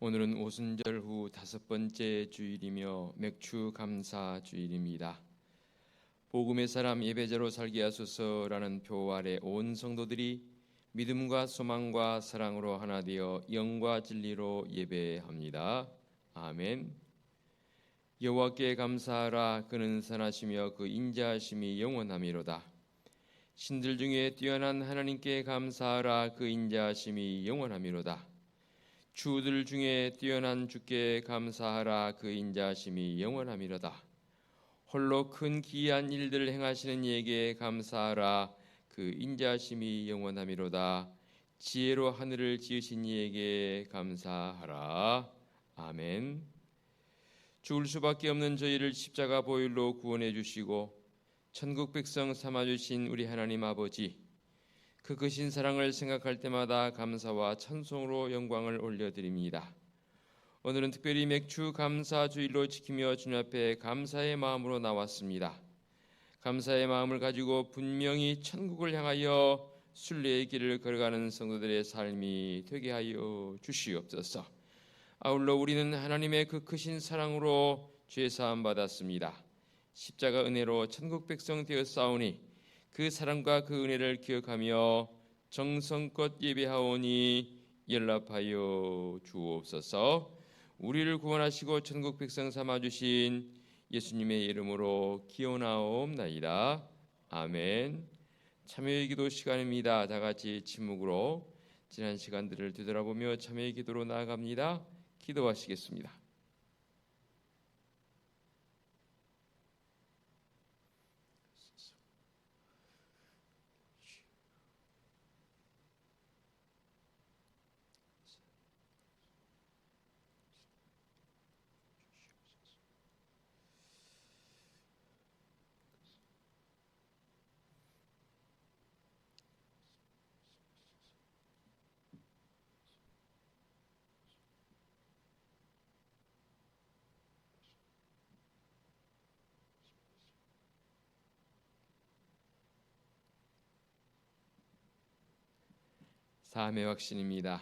오늘은 오순절 후 5번째 주일이며 맥주 감사 주일입니다. 복음의 사람 예배자로 살게 하소서라는 표 아래 온 성도들이 믿음과 소망과 사랑으로 하나 되어 영과 진리로 예배합니다. 아멘. 여호와께 감사하라. 그는 선하시며 그 인자하심이 영원하미로다. 신들 중에 뛰어난 하나님께 감사하라. 그 인자하심이 영원하미로다. 주들 중에 뛰어난 주께 감사하라. 그 인자하심이 영원하미로다. 홀로 큰 기이한 일들을 행하시는 이에게 감사하라. 그 인자하심이 영원하미로다. 지혜로 하늘을 지으신 이에게 감사하라. 아멘. 죽을 수밖에 없는 저희를 십자가 보혈로 구원해 주시고 천국 백성 삼아 주신 우리 하나님 아버지, 그 크신 사랑을 생각할 때마다 감사와 찬송으로 영광을 올려드립니다. 오늘은 특별히 맥주 감사 주일로 지키며 주님 앞에 감사의 마음으로 나왔습니다. 감사의 마음을 가지고 분명히 천국을 향하여 순례의 길을 걸어가는 성도들의 삶이 되게 하여 주시옵소서. 아울러 우리는 하나님의 그 크신 사랑으로 죄 사함 받았습니다. 십자가 은혜로 천국 백성 되었사오니 그 사랑과 그 은혜를 기억하며 정성껏 예배하오니 연락하여 주옵소서. 우리를 구원하시고 천국 백성 삼아주신 예수님의 이름으로 기원하옵나이다. 아멘. 참여의 기도 시간입니다. 다 같이 침묵으로 지난 시간들을 되돌아보며 참여의 기도로 나아갑니다. 기도하시겠습니다. 삶의 확신입니다.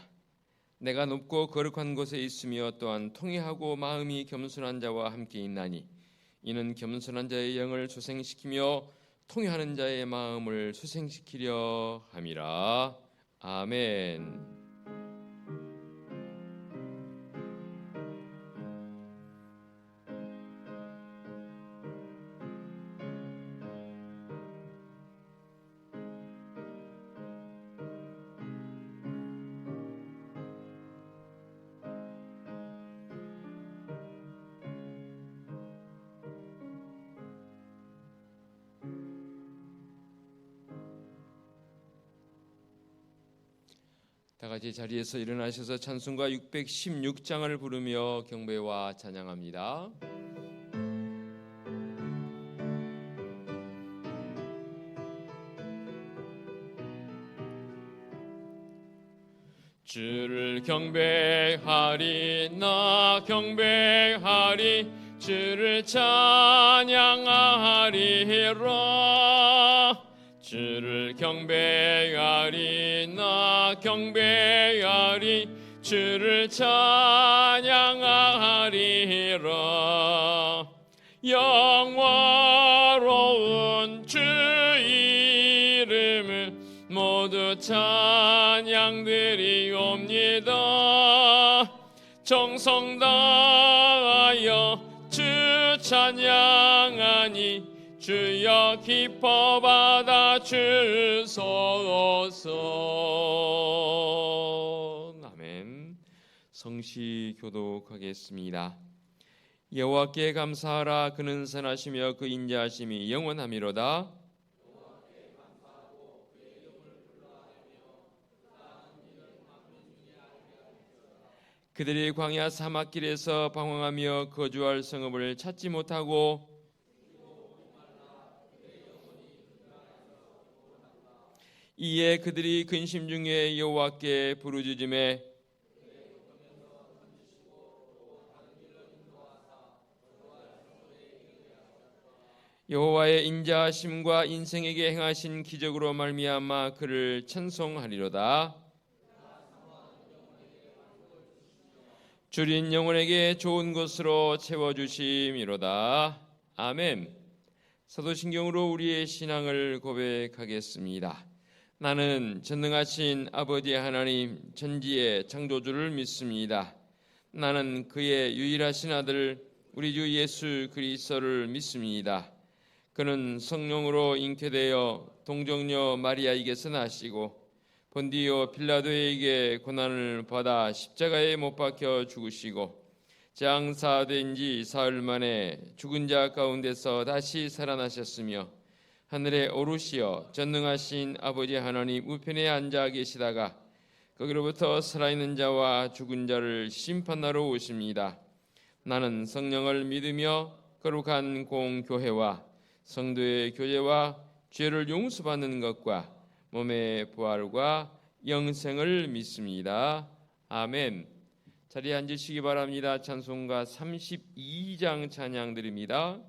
내가 높고 거룩한 곳에 있으며 또한 통회하고 마음이 겸손한 자와 함께 있나니 이는 겸손한 자의 영을 소생시키며 통회하는 자의 마음을 소생시키려 함이라. 아멘. 다 같이 자리에서 일어나셔서 찬송가 616장을 부르며 경배와 찬양합니다. 주를 경배하리. 나 경배하리. 주를 찬양하리라. 주를 경배하리. 나 경배하리. 주를 찬양하리라. 영화로운 주 이름을 모두 찬양드리옵니다. 정성 다하여 주 찬양하니 주여 기뻐 받아 주소서. 아멘. 성시 교독하겠습니다. 여호와께 감사하라. 그는 선하시며 그 인자하심이 영원하미로다. 그들이 광야 사막길에서 방황하며 거주할 성읍을 찾지 못하고 이에 그들이 근심 중에 여호와께 부르짖음에 여호와의 인자하심과 인생에게 행하신 기적으로 말미암아 그를 찬송하리로다. 줄인 영혼에게 좋은 것으로 채워주심이로다. 아멘. 사도신경으로 우리의 신앙을 고백하겠습니다. 나는 전능하신 아버지 하나님 천지의 창조주를 믿습니다. 나는 그의 유일하신 아들 우리 주 예수 그리스도를 믿습니다. 그는 성령으로 잉태되어 동정녀 마리아에게서 나시고 본디오 빌라도에게 고난을 받아 십자가에 못 박혀 죽으시고 장사된 지 사흘 만에 죽은 자 가운데서 다시 살아나셨으며 하늘에 오르시어 전능하신 아버지 하나님 우편에 앉아 계시다가 거기로부터 살아있는 자와 죽은 자를 심판하러 오십니다. 나는 성령을 믿으며 거룩한 공교회와 성도의 교제와 죄를 용서받는 것과 몸의 부활과 영생을 믿습니다. 아멘. 자리에 앉으시기 바랍니다. 찬송가 32장 찬양 드립니다.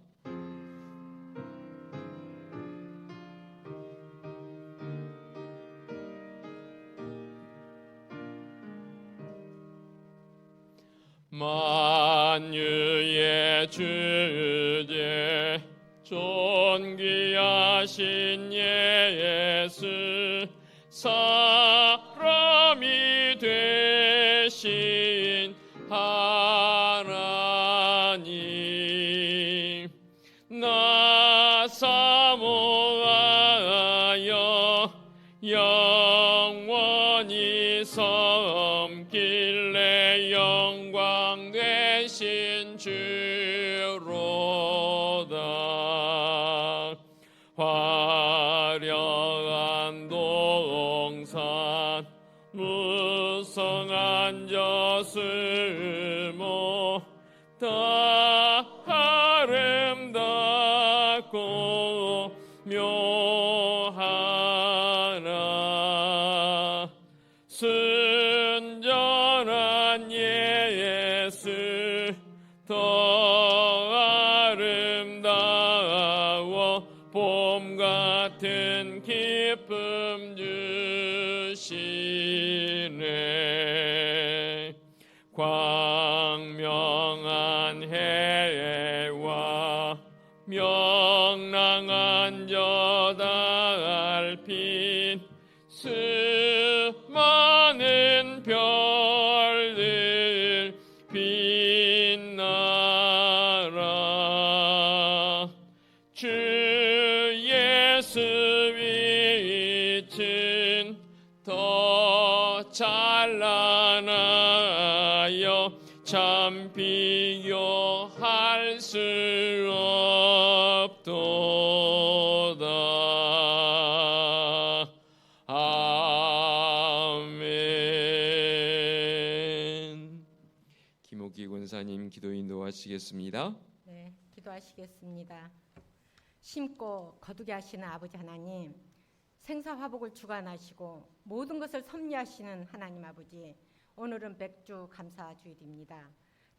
만유의 주제 존귀하신 예수 사람이 되신 하나님 나 사모하여 영원히 섬길래 영광 되신 주로다. 화려한 동산 무성한 저수모 다 아름답고 묘하나 순전한 예수 더 아름다워 봄 같은 기쁨 주시네. 광명한 해와 명랑한 저 달빛 수많은 별들 빛나라. 주 예수 빛은 더 찬란하여 참 비교할 수 없도다. 아멘. 김옥기 권사님 기도 인도하시겠습니다. 네, 기도하시겠습니다. 심고 거두게 하시는 아버지 하나님, 생사화복을 주관하시고 모든 것을 섭리하시는 하나님 아버지, 오늘은 백주 감사주일입니다.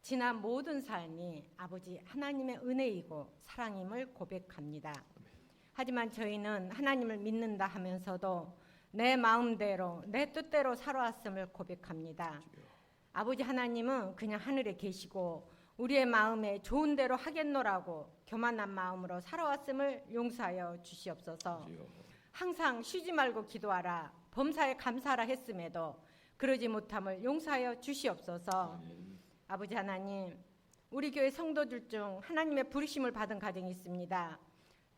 지난 모든 삶이 아버지 하나님의 은혜이고 사랑임을 고백합니다. 하지만 저희는 하나님을 믿는다 하면서도 내 마음대로 내 뜻대로 살아왔음을 고백합니다. 아버지 하나님은 그냥 하늘에 계시고 우리의 마음에 좋은 대로 하겠노라고 교만한 마음으로 살아왔음을 용서하여 주시옵소서. 항상 쉬지 말고 기도하라, 범사에 감사하라 했음에도 그러지 못함을 용서하여 주시옵소서. 아버지 하나님, 우리 교회 성도들 중 하나님의 부르심을 받은 가정이 있습니다.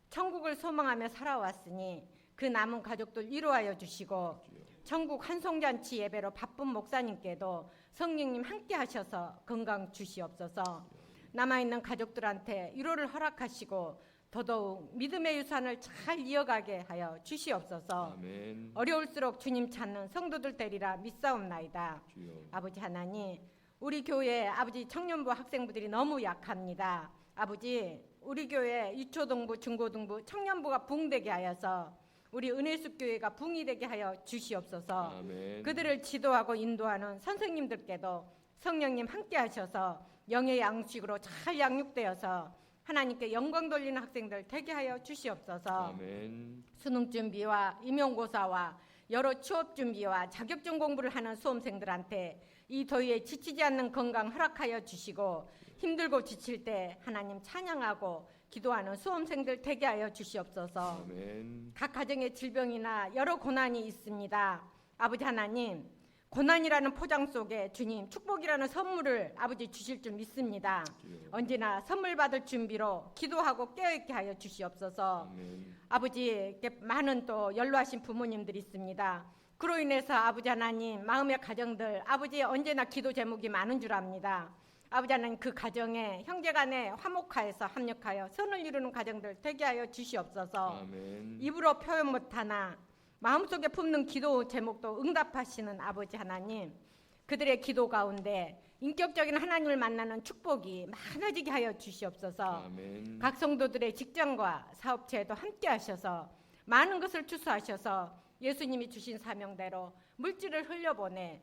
천국을 소망하며 살아왔으니 그 남은 가족들 위로하여 주시고, 천국 한송잔치 예배로 바쁜 목사님께도 성령님 함께 하셔서 건강 주시옵소서. 남아있는 가족들한테 위로를 허락하시고 더더욱 믿음의 유산을 잘 이어가게 하여 주시옵소서. 아멘. 어려울수록 주님 찾는 성도들 되리라 믿사옵나이다. 주여. 아버지 하나님, 우리 교회 아버지 청년부 학생부들이 너무 약합니다. 아버지, 우리 교회 유초등부 중고등부 청년부가 부흥되게 하여서 우리 은혜숙 교회가 부흥이 되게 하여 주시옵소서. 아멘. 그들을 지도하고 인도하는 선생님들께도 성령님 함께 하셔서 영의 양식으로 잘 양육되어서 하나님께 영광 돌리는 학생들 되게 하여 주시옵소서. 아멘. 수능 준비와 임용고사와 여러 취업 준비와 자격증 공부를 하는 수험생들한테 이 더위에 지치지 않는 건강 허락하여 주시고 힘들고 지칠 때 하나님 찬양하고 기도하는 수험생들 되게 하여 주시옵소서. 아멘. 각 가정에 질병이나 여러 고난이 있습니다. 아버지 하나님, 고난이라는 포장 속에 주님 축복이라는 선물을 아버지 주실 줄 믿습니다. 언제나 선물 받을 준비로 기도하고 깨어있게 하여 주시옵소서. 아멘. 아버지, 많은 또 연로하신 부모님들이 있습니다. 그로 인해서 아버지 하나님 마음의 가정들 아버지 언제나 기도 제목이 많은 줄 압니다. 아버지 하나님 그 가정에 형제간에 화목하여서 합력하여 선을 이루는 가정들 되게 하여 주시옵소서. 아멘. 입으로 표현 못하나 마음속에 품는 기도 제목도 응답하시는 아버지 하나님, 그들의 기도 가운데 인격적인 하나님을 만나는 축복이 많아지게 하여 주시옵소서. 아멘. 각 성도들의 직장과 사업체에도 함께 하셔서 많은 것을 추수하셔서 예수님이 주신 사명대로 물질을 흘려보내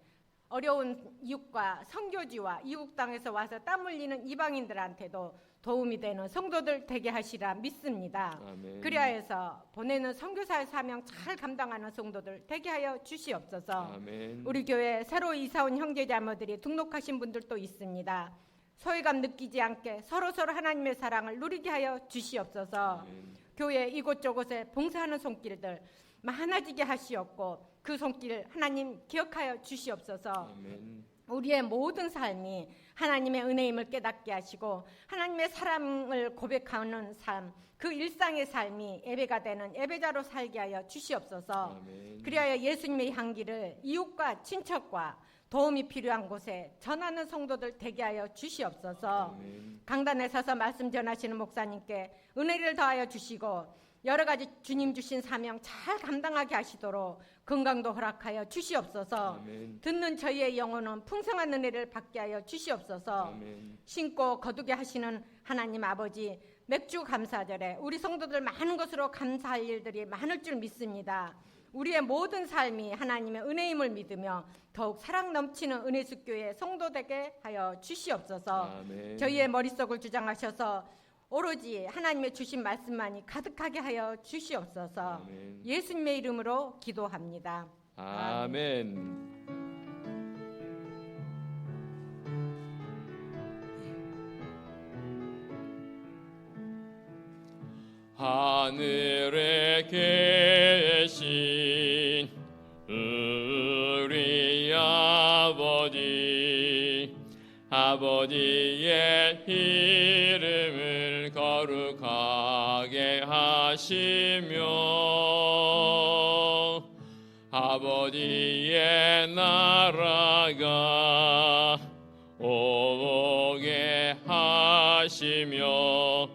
어려운 이웃과 선교지와 이국 땅에서 와서 땀 흘리는 이방인들한테도 도움이 되는 성도들 되게 하시라 믿습니다. 아멘. 그리하여서 보내는 선교사의 사명 잘 감당하는 성도들 되게 하여 주시옵소서. 아멘. 우리 교회 새로 이사온 형제자매들이 등록하신 분들도 있습니다. 소외감 느끼지 않게 서로서로 하나님의 사랑을 누리게 하여 주시옵소서. 아멘. 교회 이곳저곳에 봉사하는 손길들 많아지게 하시옵고 그 손길 하나님 기억하여 주시옵소서. 아멘. 우리의 모든 삶이 하나님의 은혜임을 깨닫게 하시고 하나님의 사랑을 고백하는 삶, 그 일상의 삶이 예배가 되는 예배자로 살게 하여 주시옵소서. 아멘. 그리하여 예수님의 향기를 이웃과 친척과 도움이 필요한 곳에 전하는 성도들 되게 하여 주시옵소서. 아멘. 강단에 서서 말씀 전하시는 목사님께 은혜를 더하여 주시고 여러 가지 주님 주신 사명 잘 감당하게 하시도록 건강도 허락하여 주시옵소서. 아멘. 듣는 저희의 영혼은 풍성한 은혜를 받게 하여 주시옵소서. 아멘. 신고 거두게 하시는 하나님 아버지, 맥주 감사절에 우리 성도들 많은 것으로 감사할 일들이 많을 줄 믿습니다. 우리의 모든 삶이 하나님의 은혜임을 믿으며 더욱 사랑 넘치는 은혜숙교회 성도 되게 하여 주시옵소서. 아멘. 저희의 머릿속을 주장하셔서 오로지 하나님의 주신 말씀만이 가득하게 하여 주시옵소서. 아멘. 예수님의 이름으로 기도합니다. 아멘. 하늘에 계신 우리 아버지의 이름을 거룩하게 하시며 아버지의 나라가 오게 하시며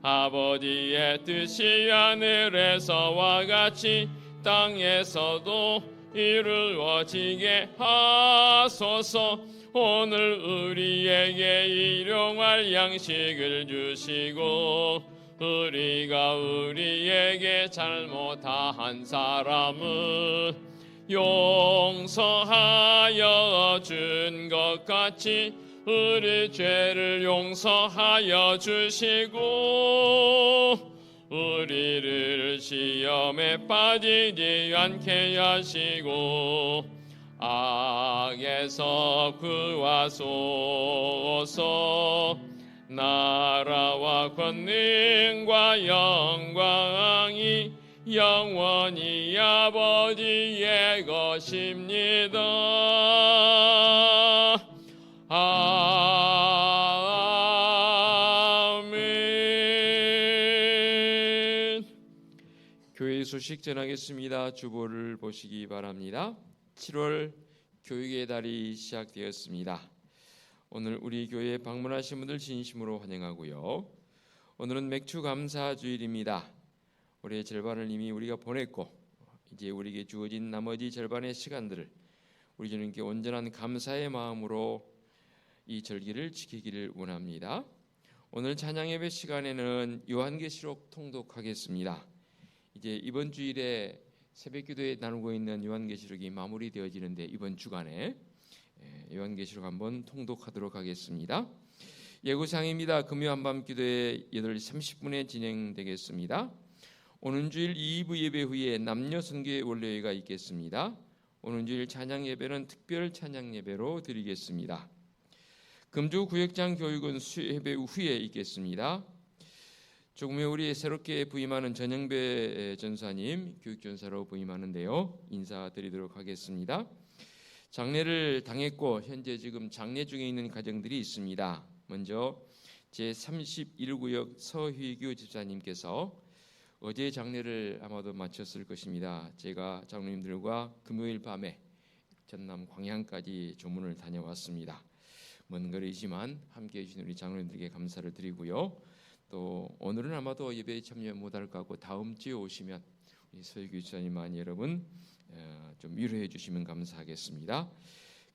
아버지의 뜻이 하늘에서와 같이 땅에서도 이루어지게 하소서. 오늘 우리에게 일용할 양식을 주시고 우리가 우리에게 잘못한 사람은 용서하여 준 것 같이 우리 죄를 용서하여 주시고 우리를 시험에 빠지지 않게 하시고 악에서 구하소서. 나라와 권능과 영광이 영원히 아버지의 것입니다. 아멘. 교회 소식 전하겠습니다. 주보를 보시기 바랍니다. 7월 교육의 달이 시작되었습니다. 오늘 우리 교회에 방문하신 분들 진심으로 환영하고요. 오늘은 맥주 감사 주일입니다. 올해 절반을 이미 우리가 보냈고 이제 우리에게 주어진 나머지 절반의 시간들을 우리 주님께 온전한 감사의 마음으로 이 절기를 지키기를 원합니다. 오늘 찬양 예배 시간에는 요한계시록 통독하겠습니다. 이제 이번 주일에 새벽기도에 나누고 있는 요한계시록이 마무리되어지는데 이번 주간에 요한계시록 한번 통독하도록 하겠습니다. 예고사항입니다. 금요 한밤 기도회 8시 30분에 진행되겠습니다. 오는 주일 2부 예배 후에 남녀 선교회 원로회가 있겠습니다. 오늘 주일 찬양 예배는 특별 찬양 예배로 드리겠습니다. 금주 구역장 교육은 예배 후에 있겠습니다. 조금 후에 우리 새롭게 부임하는 전영배 전사님 교육전사로 부임하는데요. 인사드리도록 하겠습니다. 장례를 당했고 현재 지금 장례 중에 있는 가정들이 있습니다. 먼저 제31구역 서휘규 집사님께서 어제 장례를 아마도 마쳤을 것입니다. 제가 장로님들과 금요일 밤에 전남 광양까지 조문을 다녀왔습니다. 먼 거리지만 함께해 주신 우리 장로님들에게 감사를 드리고요. 또 오늘은 아마도 예배에 참여 못할 것 같고 다음 주에 오시면 우리 서휘규 집사님만 여러분 좀 위로해 주시면 감사하겠습니다.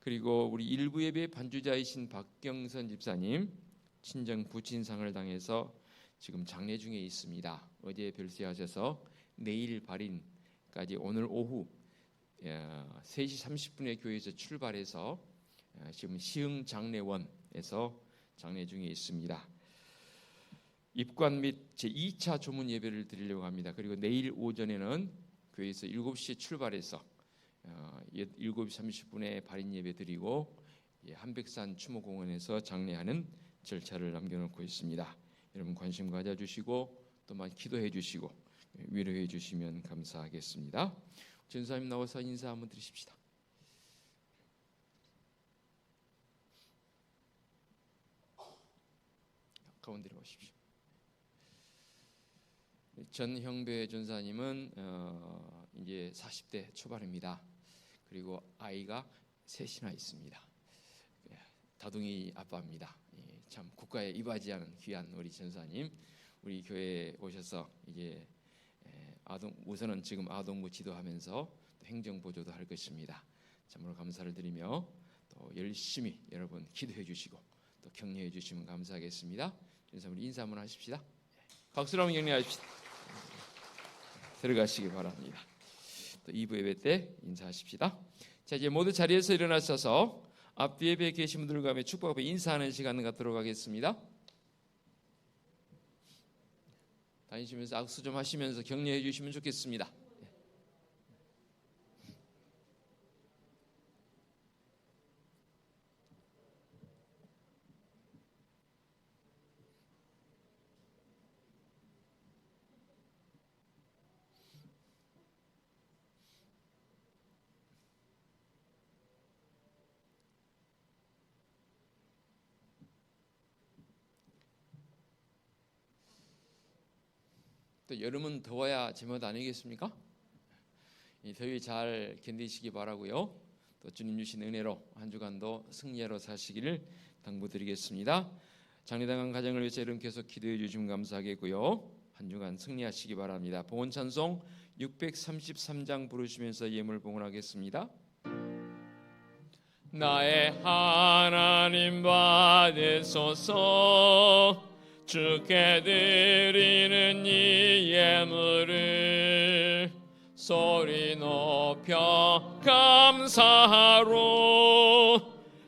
그리고 우리 일부 예배 반주자이신 박경선 집사님 친정 부친상을 당해서 지금 장례 중에 있습니다. 어제 별세하셔서 내일 발인까지 오늘 오후 3시 30분에 교회에서 출발해서 지금 시흥 장례원에서 장례 중에 있습니다. 입관 및 제2차 조문 예배를 드리려고 합니다. 그리고 내일 오전에는 교회에서 7시에 출발해서 7시 30분에 발인 예배 드리고 한백산 추모공원에서 장례하는 절차를 남겨놓고 있습니다. 여러분 관심 가져주시고 또 많이 기도해 주시고 위로해 주시면 감사하겠습니다. 전사님 나와서 인사 한번 드리십시다. 가운데로 오십시오. 전형배 전사님은 이제 40대 초반입니다. 그리고 아이가 셋이나 있습니다. 다둥이 아빠입니다. 참 국가에 이바지하는 귀한 우리 전사님, 우리 교회에 오셔서 이제 우선은 지금 아동부 지도하면서 행정 보조도 할 것입니다. 참으로 감사를 드리며 또 열심히 여러분 기도해 주시고 또 격려해 주시면 감사하겠습니다. 전사 우리 인사 한번 하십시다. 박수로 한번 격려하십시다. 들어가시기 바랍니다. 또 2부 예배 때 인사하십시다. 자, 이제 모두 자리에서 일어나셔서 앞뒤 예배에 계신 분들과 함께 축복하고 인사하는 시간 갖도록 하겠습니다. 다니시면서 악수 좀 하시면서 격려해 주시면 좋겠습니다. 또 여름은 더워야 제맛 아니겠습니까? 이 더위 잘 견디시기 바라고요. 또 주님 주신 은혜로 한 주간도 승리로 사시기를 당부드리겠습니다. 장례당한 가정을 위해서 여러분 계속 기도해 주시면 감사하겠고요. 한 주간 승리하시기 바랍니다. 봉헌 찬송 633장 부르시면서 예물 봉헌하겠습니다. 나의 하나님 받으소서 주께 드리는 이 예물을 소리 높여 감사하로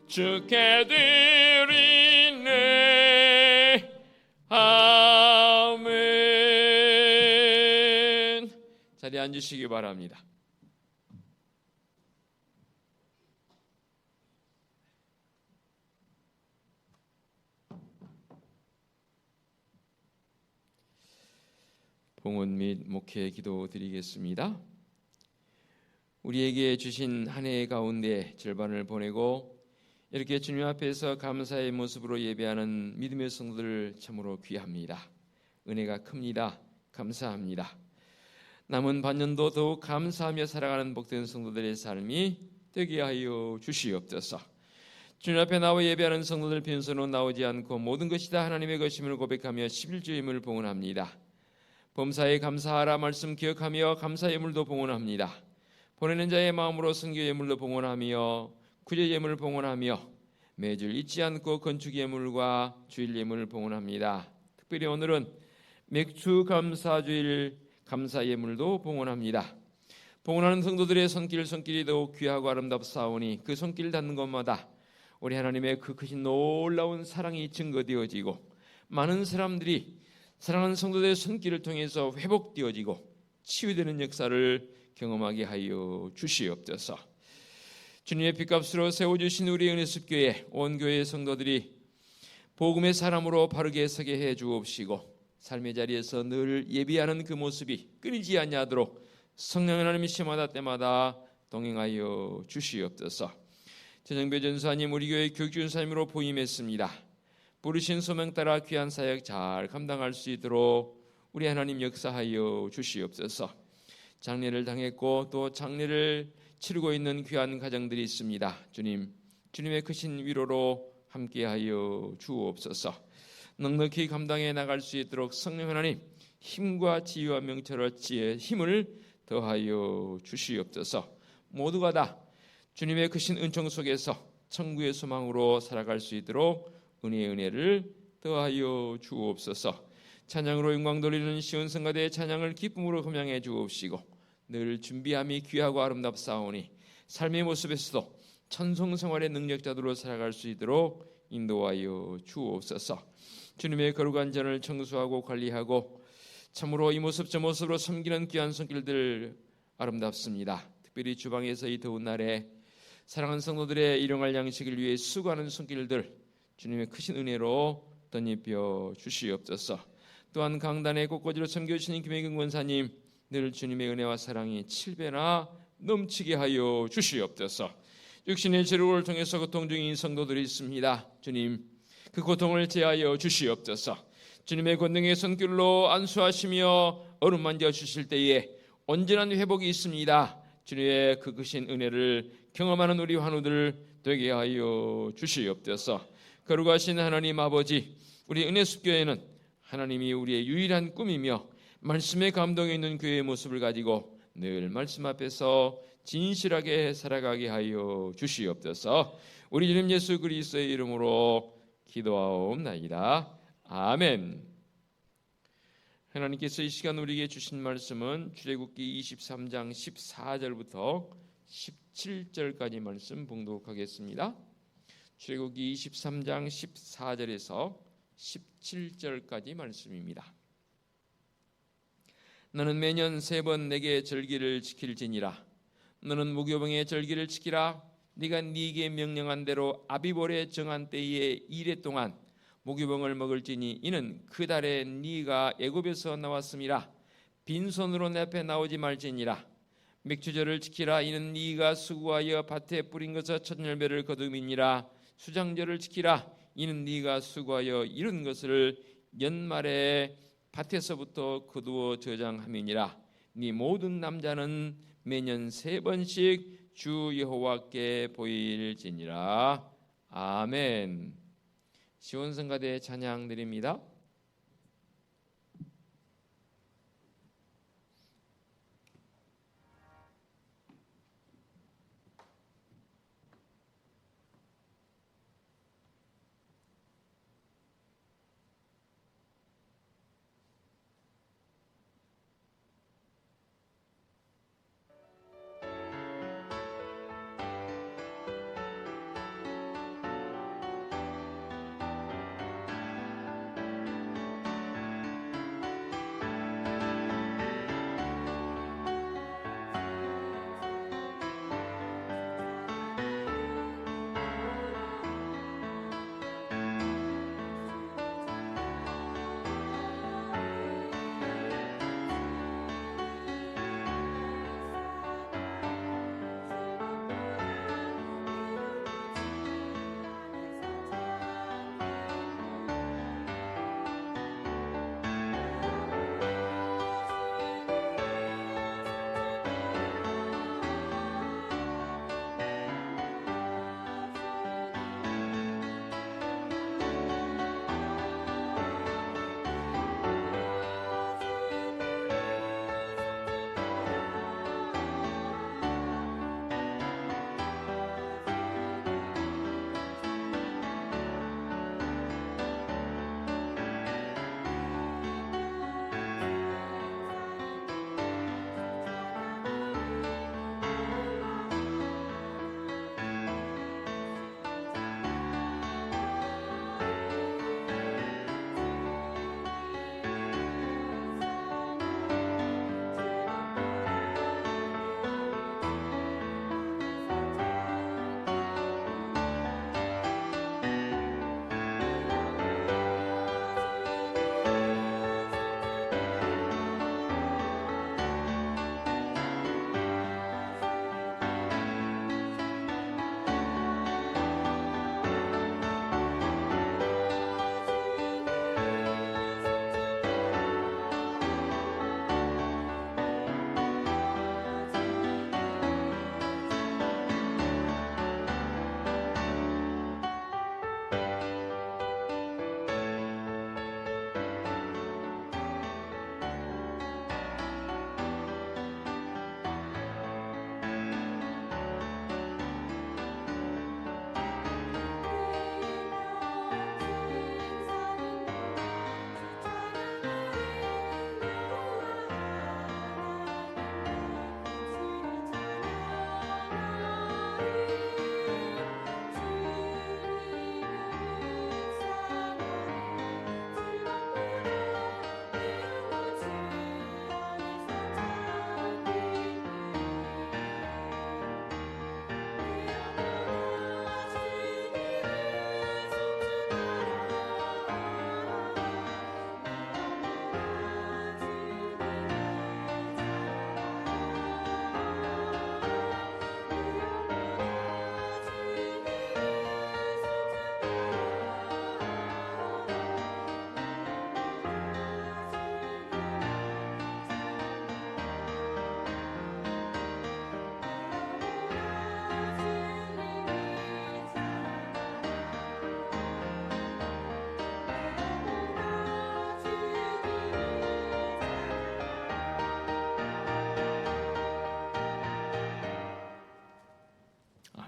주께 드리네 아멘. 자리에 앉으시기 바랍니다. 봉헌 및 목회 기도 드리겠습니다. 우리에게 주신 한 해 가운데 절반을 보내고 이렇게 주님 앞에서 감사의 모습으로 예배하는 믿음의 성도들 참으로 귀합니다. 은혜가 큽니다. 감사합니다. 남은 반년도 더욱 감사하며 살아가는 복된 성도들의 삶이 되게 하여 주시옵소서. 주님 앞에 나와 예배하는 성도들 빈손으로 나오지 않고 모든 것이 다 하나님의 것임을 고백하며 11조 예물을 봉헌합니다. 범사에 감사하라 말씀 기억하며 감사 예물도 봉헌합니다. 보내는 자의 마음으로 선교 예물도 봉헌하며 구제 예물을 봉헌하며 매주 잊지 않고 건축 예물과 주일 예물을 봉헌합니다. 특별히 오늘은 맥주 감사주일 감사 예물도 봉헌합니다. 봉헌하는 성도들의 손길이 더욱 귀하고 아름답사오니 그 손길 닿는 곳마다 우리 하나님의 그 크신 놀라운 사랑이 증거되어지고 많은 사람들이 사랑하는 성도들의 손길을 통해서 회복되어지고 치유되는 역사를 경험하게 하여 주시옵소서. 주님의 핏값으로 세워주신 우리 은혜숲교회 온 교회의 성도들이 복음의 사람으로 바르게 서게 해 주옵시고 삶의 자리에서 늘 예비하는 그 모습이 끊이지 아니하도록 성령 하나님 시마다 때마다 동행하여 주시옵소서. 최정배 전사님 우리 교회 교육준사님으로 부임했습니다. 부르신 소명 따라 귀한 사역 잘 감당할 수 있도록 우리 하나님 역사하여 주시옵소서. 장례를 당했고 또 장례를 치르고 있는 귀한 가정들이 있습니다. 주님의 크신 위로로 함께하여 주옵소서. 넉넉히 감당해 나갈 수 있도록 성령 하나님 힘과 지혜와 명철과 지혜 힘을 더하여 주시옵소서. 모두가 다 주님의 크신 은총 속에서 천국의 소망으로 살아갈 수 있도록 은혜를 더하여 주옵소서. 찬양으로 영광 돌리는 시온성가대의 찬양을 기쁨으로 흠양해 주옵시고 늘 준비함이 귀하고 아름답사오니 삶의 모습에서도 천성생활의 능력자들로 살아갈 수 있도록 인도하여 주옵소서. 주님의 거룩한 전을 청소하고 관리하고 참으로 이 모습 저 모습으로 섬기는 귀한 손길들 아름답습니다. 특별히 주방에서 이 더운 날에 사랑하는 성도들의 일용할 양식을 위해 수고하는 손길들 주님의 크신 은혜로 덧입혀 주시옵소서. 또한 강단에 곳곳으로 섬겨주시는 김혜경 권사님 늘 주님의 은혜와 사랑이 7배나 넘치게 하여 주시옵소서. 육신의 재료를 통해서 고통 중인 성도들이 있습니다. 주님 그 고통을 제하여 주시옵소서. 주님의 권능의 손길로 안수하시며 어루만져 주실 때에 온전한 회복이 있습니다. 주님의 그 크신 은혜를 경험하는 우리 환우들 되게 하여 주시옵소서. 거룩하신 하나님 아버지, 우리 은혜숲교회는 하나님이 우리의 유일한 꿈이며 말씀에 감동해 있는 교회의 모습을 가지고 늘 말씀 앞에서 진실하게 살아가게 하여 주시옵소서. 우리 주님 예수 그리스도의 이름으로 기도하옵나이다. 아멘. 하나님께서 이 시간 우리에게 주신 말씀은 출애굽기 23장 14절부터 17절까지 말씀 봉독하겠습니다. 출애굽기 23장 14절에서 17절까지 말씀입니다. 너는 매년 3번 내게 절기를 지킬지니라. 너는 무교병의 절기를 지키라. 네가 네게 명령한 대로 아비볼에 정한 때에 2일 동안 무교병을 먹을지니 이는 그 달에 네가 애굽에서 나왔음이라. 빈손으로 내 앞에 나오지 말지니라. 맥주절을 지키라. 이는 네가 수고하여 밭에 뿌린 것의 첫 열매를 거두미니라. 수장절을 지키라. 이는 네가 수고하여 이룬 것을 연말에 밭에서부터 거두어 저장함이니라. 네 모든 남자는 매년 3번씩 주 여호와께 보일지니라. 아멘. 시온성가대 찬양 드립니다.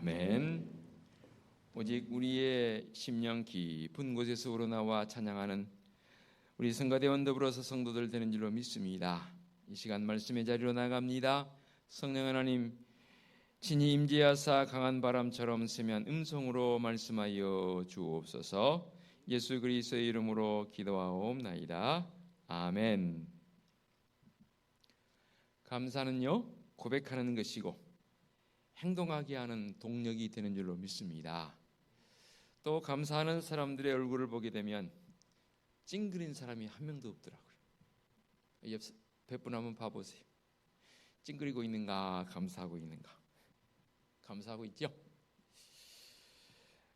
아멘. 오직 우리의 심령 깊은 곳에서 우러나와 찬양하는 우리 성가대원 더불어서 성도들 되는 줄로 믿습니다. 이 시간 말씀의 자리로 나갑니다. 성령 하나님 친히 임재하사 강한 바람처럼 세미한 음성으로 말씀하여 주옵소서. 예수 그리스도의 이름으로 기도하옵나이다. 아멘. 감사는요, 고백하는 것이고 행동하게 하는 동력이 되는 줄로 믿습니다. 또 감사하는 사람들의 얼굴을 보게 되면 찡그린 사람이 한 명도 없더라고요. 옆 100분 한번 봐보세요. 찡그리고 있는가, 감사하고 있는가? 감사하고 있죠?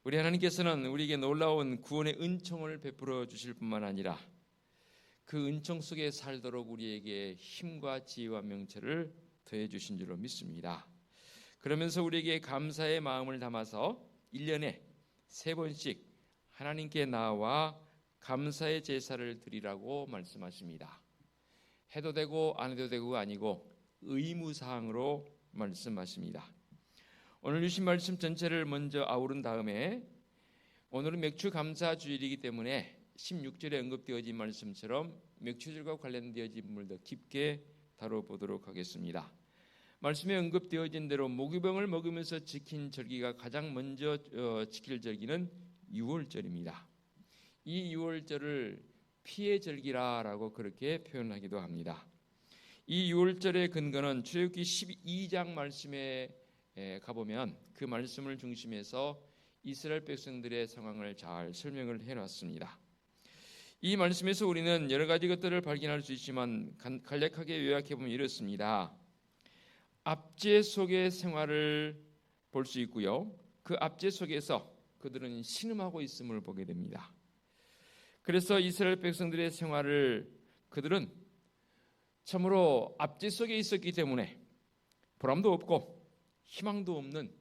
우리 하나님께서는 우리에게 놀라운 구원의 은총을 베풀어 주실 뿐만 아니라 그 은총 속에 살도록 우리에게 힘과 지혜와 명철을 더해 주신 줄로 믿습니다. 그러면서 우리에게 감사의 마음을 담아서 1년에 3번씩 하나님께 나와 감사의 제사를 드리라고 말씀하십니다. 해도 되고 안 해도 되고가 아니고 의무사항으로 말씀하십니다. 오늘 주신 말씀 전체를 먼저 아우른 다음에 오늘은 맥주 감사 주일이기 때문에 16절에 언급되어진 말씀처럼 맥주절과 관련되어진 부분을 더 깊게 다뤄보도록 하겠습니다. 말씀에 언급되어진 대로 모기병을 먹으면서 지킨 절기가 가장 먼저 지킬 절기는 유월절입니다. 이 유월절을 피의 절기라고 그렇게 표현하기도 합니다. 이 유월절의 근거는 출애굽기 12장 말씀에 가보면 그 말씀을 중심해서 이스라엘 백성들의 상황을 잘 설명을 해놨습니다. 이 말씀에서 우리는 여러 가지 것들을 발견할 수 있지만 간략하게 요약해보면 이렇습니다. 압제 속의 생활을 볼 수 있고요. 그 압제 속에서 그들은 신음하고 있음을 보게 됩니다. 그래서 이스라엘 백성들의 생활을 그들은 참으로 압제 속에 있었기 때문에 보람도 없고 희망도 없는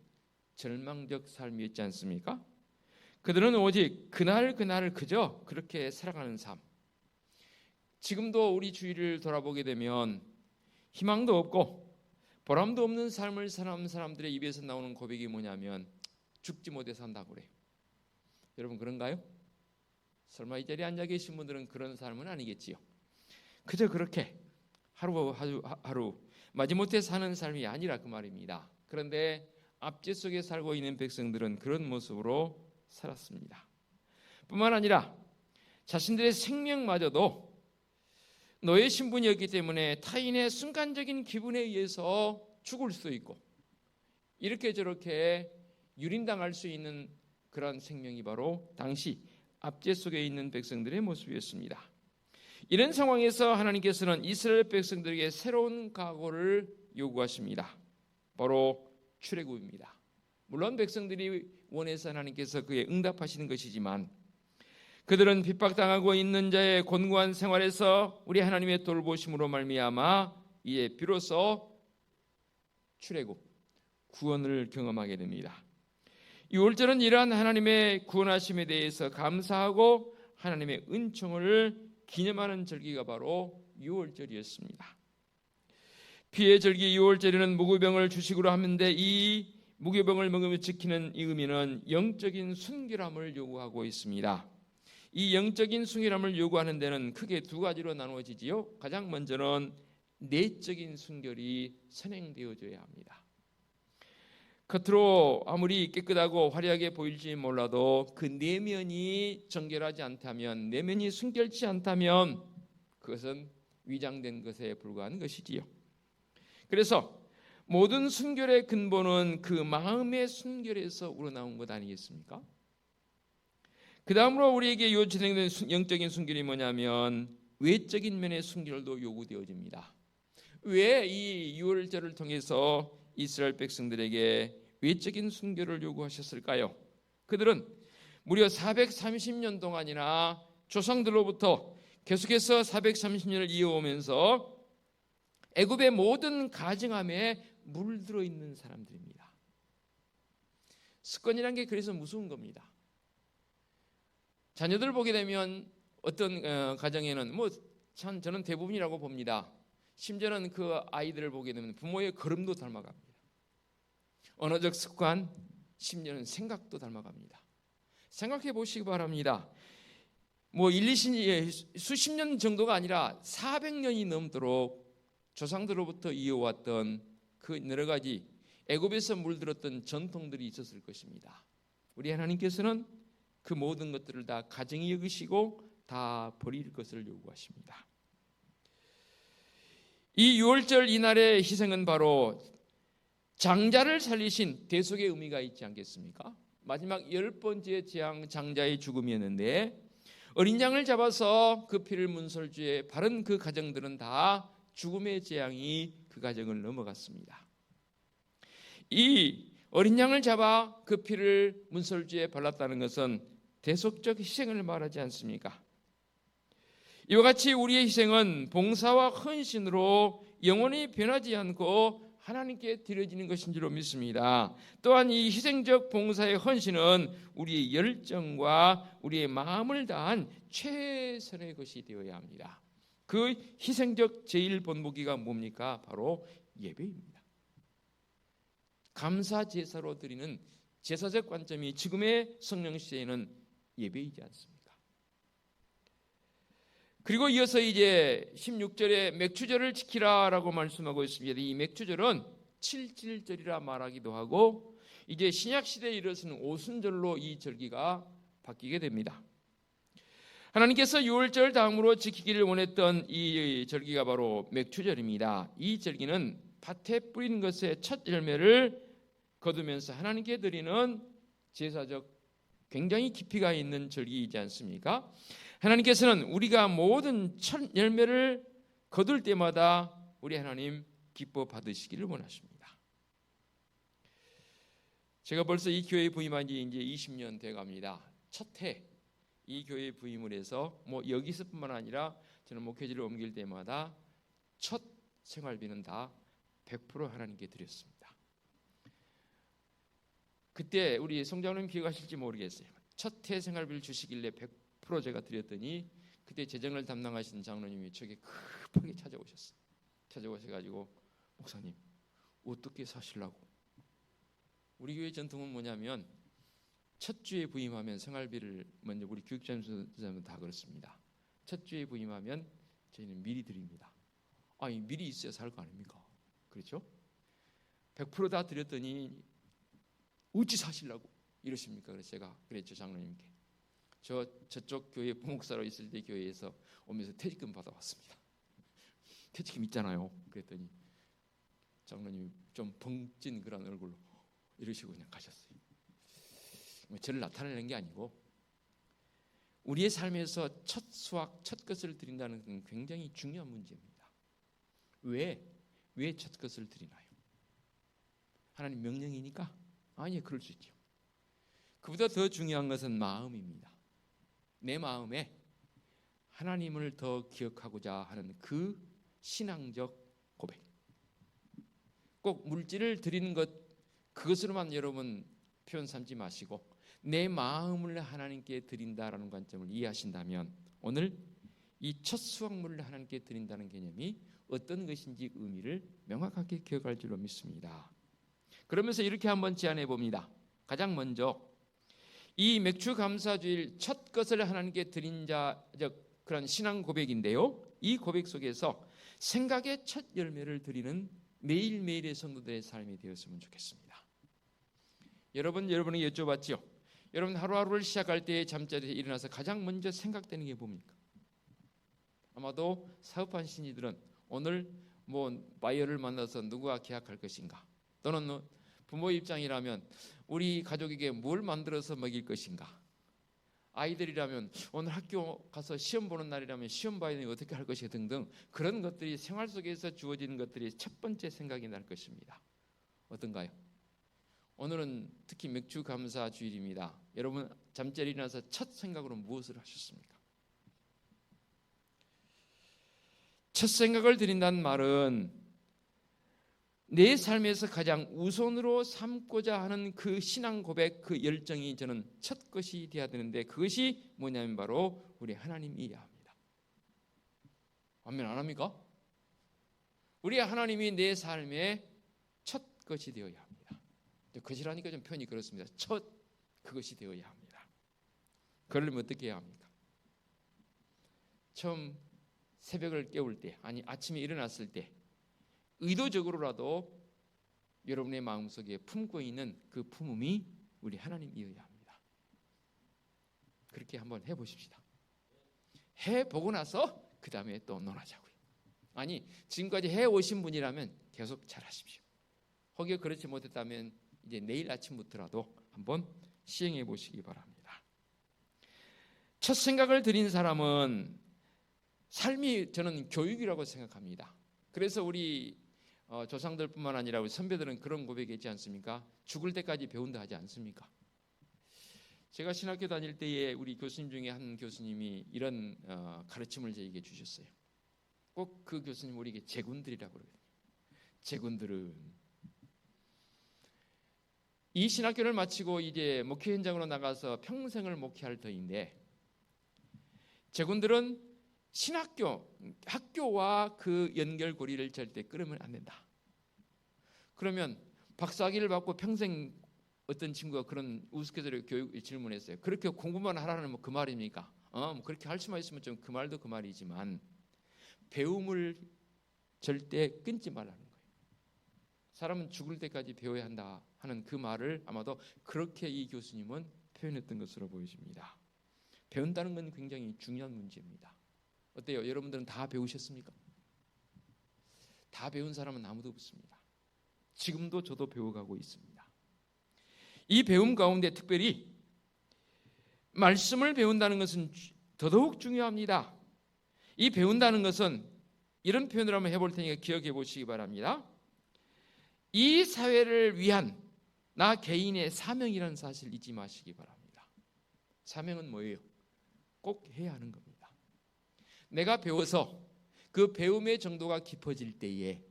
절망적 삶이었지 않습니까? 그들은 오직 그날을 그저 그렇게 살아가는 삶. 지금도 우리 주위를 돌아보게 되면 희망도 없고 보람도 없는 삶을 사는 사람들의 입에서 나오는 고백이 뭐냐면 죽지 못해 산다고 그래요. 여러분 그런가요? 설마 이 자리에 앉아 계신 분들은 그런 삶은 아니겠지요. 그저 그렇게 하루 마지못해 사는 삶이 아니라 그 말입니다. 그런데 압제 속에 살고 있는 백성들은 그런 모습으로 살았습니다. 뿐만 아니라 자신들의 생명마저도 노예 신분이었기 때문에 타인의 순간적인 기분에 의해서 죽을 수도 있고 이렇게 저렇게 유린당할 수 있는 그런 생명이 바로 당시 압제 속에 있는 백성들의 모습이었습니다. 이런 상황에서 하나님께서는 이스라엘 백성들에게 새로운 각오를 요구하십니다. 바로 출애굽입니다. 물론 백성들이 원해서 하나님께서 그에 응답하시는 것이지만 그들은 핍박당하고 있는 자의 곤고한 생활에서 우리 하나님의 돌보심으로 말미암아 이에 비로소 출애굽, 구원을 경험하게 됩니다. 유월절은 이러한 하나님의 구원하심에 대해서 감사하고 하나님의 은총을 기념하는 절기가 바로 유월절이었습니다. 피의 절기 유월절에는 무교병을 주식으로 하는데 이 무교병을 먹으며 지키는 이 의미는 영적인 순결함을 요구하고 있습니다. 이 영적인 순결함을 요구하는 데는 크게 두 가지로 나누어지지요. 가장 먼저는 내적인 순결이 선행되어져야 합니다. 겉으로 아무리 깨끗하고 화려하게 보일지 몰라도 그 내면이 정결하지 않다면, 내면이 순결치 않다면 그것은 위장된 것에 불과한 것이지요. 그래서 모든 순결의 근본은 그 마음의 순결에서 우러나온 것 아니겠습니까? 그 다음으로 우리에게 요구되는 영적인 순결이 뭐냐면 외적인 면의 순결도 요구되어집니다. 왜 이 유월절을 통해서 이스라엘 백성들에게 외적인 순결을 요구하셨을까요? 그들은 무려 430년 동안이나 조상들로부터 계속해서 430년을 이어오면서 애굽의 모든 가증함에 물들어 있는 사람들입니다. 습관이라는 게 그래서 무서운 겁니다. 자녀들 보게 되면 어떤 가정에는 저는 대부분이라고 봅니다. 심지어는 그 아이들을 보게 되면 부모의 걸음도 닮아갑니다. 언어적 습관, 심지어는 생각도 닮아갑니다. 생각해 보시기 바랍니다. 뭐 수십 년 정도가 아니라 400년이 넘도록 조상들로부터 이어왔던 그 여러 가지 애굽에서 물들었던 전통들이 있었을 것입니다. 우리 하나님께서는 그 모든 것들을 다 가증히 여기시고 다 버릴 것을 요구하십니다. 이 유월절 이날의 희생은 바로 장자를 살리신 대속의 의미가 있지 않겠습니까? 마지막 10번째 재앙 장자의 죽음이었는데 어린 양을 잡아서 그 피를 문설주에 바른 그 가정들은 다 죽음의 재앙이 그 가정을 넘어갔습니다. 이 어린 양을 잡아 그 피를 문설주에 발랐다는 것은 대속적 희생을 말하지 않습니까? 이와 같이 우리의 희생은 봉사와 헌신으로 영원히 변하지 않고 하나님께 드려지는 것인 줄로 믿습니다. 또한 이 희생적 봉사의 헌신은 우리의 열정과 우리의 마음을 다한 최선의 것이 되어야 합니다. 그 희생적 제일 본보기가 뭡니까? 바로 예배입니다. 감사 제사로 드리는 제사적 관점이 지금의 성령 시대에는 예배이지 않습니까? 그리고 이어서 이제 16절에 맥추절을 지키라라고 말씀하고 있습니다. 이 맥추절은 칠칠절이라 말하기도 하고 이제 신약 시대에 이르러서는 오순절로 이 절기가 바뀌게 됩니다. 하나님께서 유월절 다음으로 지키기를 원했던 이 절기가 바로 맥추절입니다. 이 절기는 밭에 뿌린 것의 첫 열매를 거두면서 하나님께 드리는 제사적 굉장히 깊이가 있는 절기이지 않습니까? 하나님께서는 우리가 모든 첫 열매를 거둘 때마다 우리 하나님 기뻐 받으시기를 원하십니다. 제가 벌써 이 교회에 부임한 지 이제 20년 돼 갑니다. 첫 해 이 교회에 부임을 해서 뭐 여기서뿐만 아니라 저는 목회지를 옮길 때마다 첫 생활비는 다 100% 하나님께 드렸습니다. 그때 우리 성장님 기억하실지 모르겠어요. 첫 해 생활비를 주시길래 100% 제가 드렸더니 그때 재정을 담당하신 장로님이 저에게 급하게 찾아오셨어요. 찾아오셔가지고 목사님 어떻게 사시려고? 우리 교회 전통은 뭐냐면 첫 주에 부임하면 생활비를 먼저 우리 교육자님들 다 그렇습니다. 첫 주에 부임하면 저희는 미리 드립니다. 아니 미리 있어야 살 거 아닙니까? 그렇죠? 100% 다 드렸더니 어찌 사시려고 이러십니까? 그래서 제가 그랬죠 장로님께. 저쪽 교회 부목사로 있을 때 교회에서 오면서 퇴직금 받아왔습니다. 퇴직금 있잖아요. 그랬더니 장로님이 좀 벙찐 그런 얼굴로 이러시고 그냥 가셨어요. 저를 나타내는 게 아니고 우리의 삶에서 첫 수확, 첫 것을 드린다는 건 굉장히 중요한 문제입니다. 왜 첫 것을 드리나요? 하나님 명령이니까? 아니 그럴 수 있죠. 그보다 더 중요한 것은 마음입니다. 내 마음에 하나님을 더 기억하고자 하는 그 신앙적 고백. 꼭 물질을 드리는 것 그것으로만 여러분 표현 삼지 마시고 내 마음을 하나님께 드린다라는 관점을 이해하신다면 오늘 이 첫 수확물을 하나님께 드린다는 개념이 어떤 것인지 의미를 명확하게 기억할 줄로 믿습니다. 그러면서 이렇게 한번 제안해 봅니다. 가장 먼저 이 맥주 감사주일 첫 것을 하나님께 드린 자적 그런 신앙 고백인데요. 이 고백 속에서 생각의 첫 열매를 드리는 매일매일의 성도들의 삶이 되었으면 좋겠습니다. 여러분에게 여쭤봤죠. 여러분 하루하루를 시작할 때 잠자리에 일어나서 가장 먼저 생각되는 게 뭡니까? 아마도 사업한 신이들은 오늘 뭐 바이어를 만나서 누구와 계약할 것인가, 또는 부모 입장이라면 우리 가족에게 뭘 만들어서 먹일 것인가, 아이들이라면 오늘 학교 가서 시험 보는 날이라면 시험 봐야 되니 어떻게 할 것인가 등등 그런 것들이 생활 속에서 주어지는 것들이 첫 번째 생각이 날 것입니다. 어떤가요? 오늘은 특히 맥주 감사 주일입니다. 여러분 잠자리 일어나서 첫 생각으로 무엇을 하셨습니까? 첫 생각을 드린다는 말은 내 삶에서 가장 우선으로 삼고자 하는 그 신앙 고백, 그 열정이 저는 첫 것이 되어야 되는데 그것이 뭐냐면 바로 우리 하나님이어야 합니다. 아멘 안 합니까? 우리 하나님이 내 삶의 첫 것이 되어야 합니다. 거시라니까 좀 표현이 그렇습니다. 첫 그것이 되어야 합니다. 그러려면 어떻게 해야 합니까? 처음 새벽을 깨울 때, 아니 아침에 일어났을 때 의도적으로라도 여러분의 마음속에 품고 있는 그 품음이 우리 하나님이어야 합니다. 그렇게 한번 해보십시다. 해보고 나서 그 다음에 또 논하자고요. 아니 지금까지 해오신 분이라면 계속 잘하십시오. 혹여 그렇지 못했다면 이제 내일 아침부터라도 한번 시행해 보시기 바랍니다. 첫 생각을 드린 사람은 삶이 저는 교육이라고 생각합니다. 그래서 우리 조상들뿐만 아니라 우리 선배들은 그런 고백했지 않습니까? 죽을 때까지 배운다 하지 않습니까? 제가 신학교 다닐 때에 우리 교수님 중에 한 교수님이 이런 가르침을 저에게 주셨어요. 꼭 그 교수님 우리에게 제군들이라고 그러거든요. 제군들은 이 신학교를 마치고 이제 목회 현장으로 나가서 평생을 목회할 터인데 제군들은 신학교, 학교와 그 연결고리를 절대 끊으면 안 된다. 그러면 박사학위를 받고 평생 어떤 친구가 그런 우스갯소리로 교육 질문했어요. 그렇게 공부만 하라는 뭐 그 말입니까? 뭐 그렇게 할 수만 있으면 좀 그 말도 그 말이지만 배움을 절대 끊지 말라는 거예요. 사람은 죽을 때까지 배워야 한다 하는 그 말을 아마도 그렇게 이 교수님은 표현했던 것으로 보여집니다. 배운다는 건 굉장히 중요한 문제입니다. 어때요? 여러분들은 다 배우셨습니까? 다 배운 사람은 아무도 없습니다. 지금도 저도 배워가고 있습니다. 이 배움 가운데 특별히 말씀을 배운다는 것은 더더욱 중요합니다. 이 배운다는 것은 이런 표현을 한번 해볼 테니까 기억해 보시기 바랍니다. 이 사회를 위한 나 개인의 사명이라는 사실 잊지 마시기 바랍니다. 사명은 뭐예요? 꼭 해야 하는 겁니다. 내가 배워서 그 배움의 정도가 깊어질 때에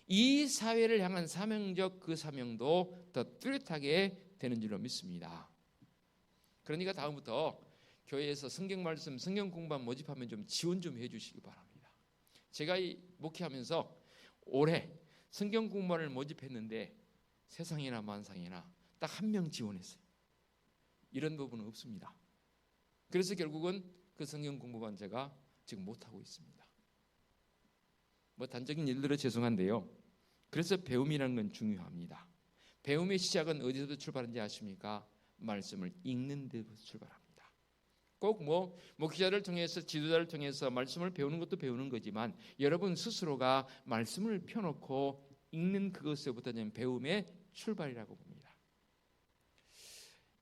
이 사회를 향한 사명적 그 사명도 더 뚜렷하게 되는 줄로 믿습니다. 그러니까 다음부터 교회에서 성경 말씀, 성경 공부만 모집하면 좀 지원 좀 해주시기 바랍니다. 제가 이 목회하면서 올해 성경 공부만을 모집했는데 세상이나 만상이나 딱 한 명 지원했어요. 이런 부분은 없습니다. 그래서 결국은 그 성경 공부만 제가 지금 못하고 있습니다. 뭐 단적인 일들은 죄송한데요. 그래서 배움이라는 건 중요합니다. 배움의 시작은 어디서부터 출발하는지 아십니까? 말씀을 읽는 데부터 출발합니다. 꼭 뭐 목회자를 통해서 지도자를 통해서 말씀을 배우는 것도 배우는 거지만 여러분 스스로가 말씀을 펴놓고 읽는 그것에부터 배움의 출발이라고 봅니다.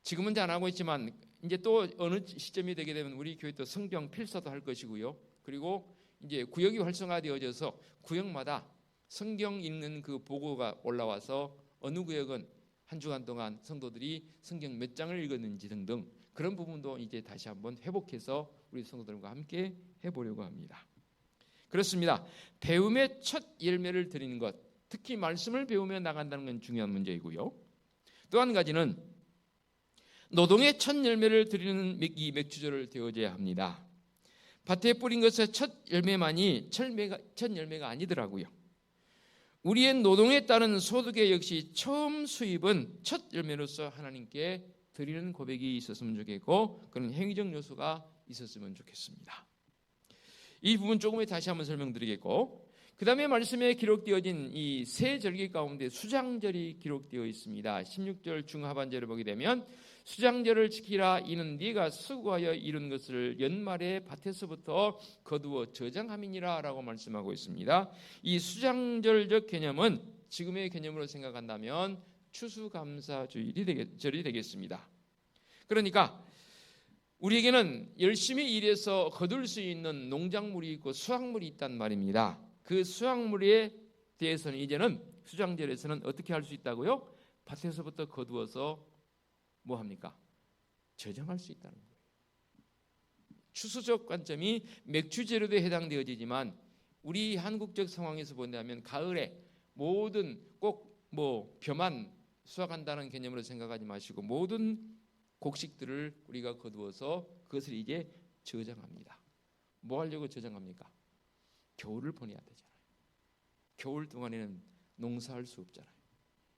지금은 잘 안 하고 있지만 이제 또 어느 시점이 되게 되면 우리 교회 또 성경 필사도 할 것이고요. 그리고 이제 구역이 활성화되어져서 구역마다 성경 읽는 그 보고가 올라와서 어느 구역은 한 주간 동안 성도들이 성경 몇 장을 읽었는지 등등 그런 부분도 이제 다시 한번 회복해서 우리 성도들과 함께 해보려고 합니다. 그렇습니다. 배움의 첫 열매를 드리는 것, 특히 말씀을 배우며 나간다는 건 중요한 문제이고요. 또 한 가지는 노동의 첫 열매를 드리는 이 맥주절을 되어져야 합니다. 밭에 뿌린 것의 첫 열매만이 첫 열매가 아니더라고요. 우리의 노동에 따른 소득의 역시 처음 수입은 첫 열매로서 하나님께 드리는 고백이 있었으면 좋겠고 그런 행위적 요소가 있었으면 좋겠습니다. 이 부분 조금 다시 한번 설명드리겠고 그 다음에 말씀에 기록되어진 이 세 절기 가운데 수장절이 기록되어 있습니다. 16절 중하반절을 보게 되면 수장절을 지키라 이는 네가 수고하여 이룬 것을 연말에 밭에서부터 거두어 저장함이니라 라고 말씀하고 있습니다. 이 수장절적 개념은 지금의 개념으로 생각한다면 추수감사절이 되겠습니다. 그러니까 우리에게는 열심히 일해서 거둘 수 있는 농작물이 있고 수확물이 있단 말입니다. 그 수확물에 대해서는 이제는 수장절에서는 어떻게 할 수 있다고요? 밭에서부터 거두어서 뭐 합니까? 저장할 수 있다는 거예요. 추수적 관점이 맥주제로도 해당되어지지만 우리 한국적 상황에서 본다면 가을에 모든 꼭 뭐 벼만 수확한다는 개념으로 생각하지 마시고 모든 곡식들을 우리가 거두어서 그것을 이제 저장합니다. 뭐 하려고 저장합니까? 겨울을 보내야 되잖아요. 겨울 동안에는 농사할 수 없잖아요.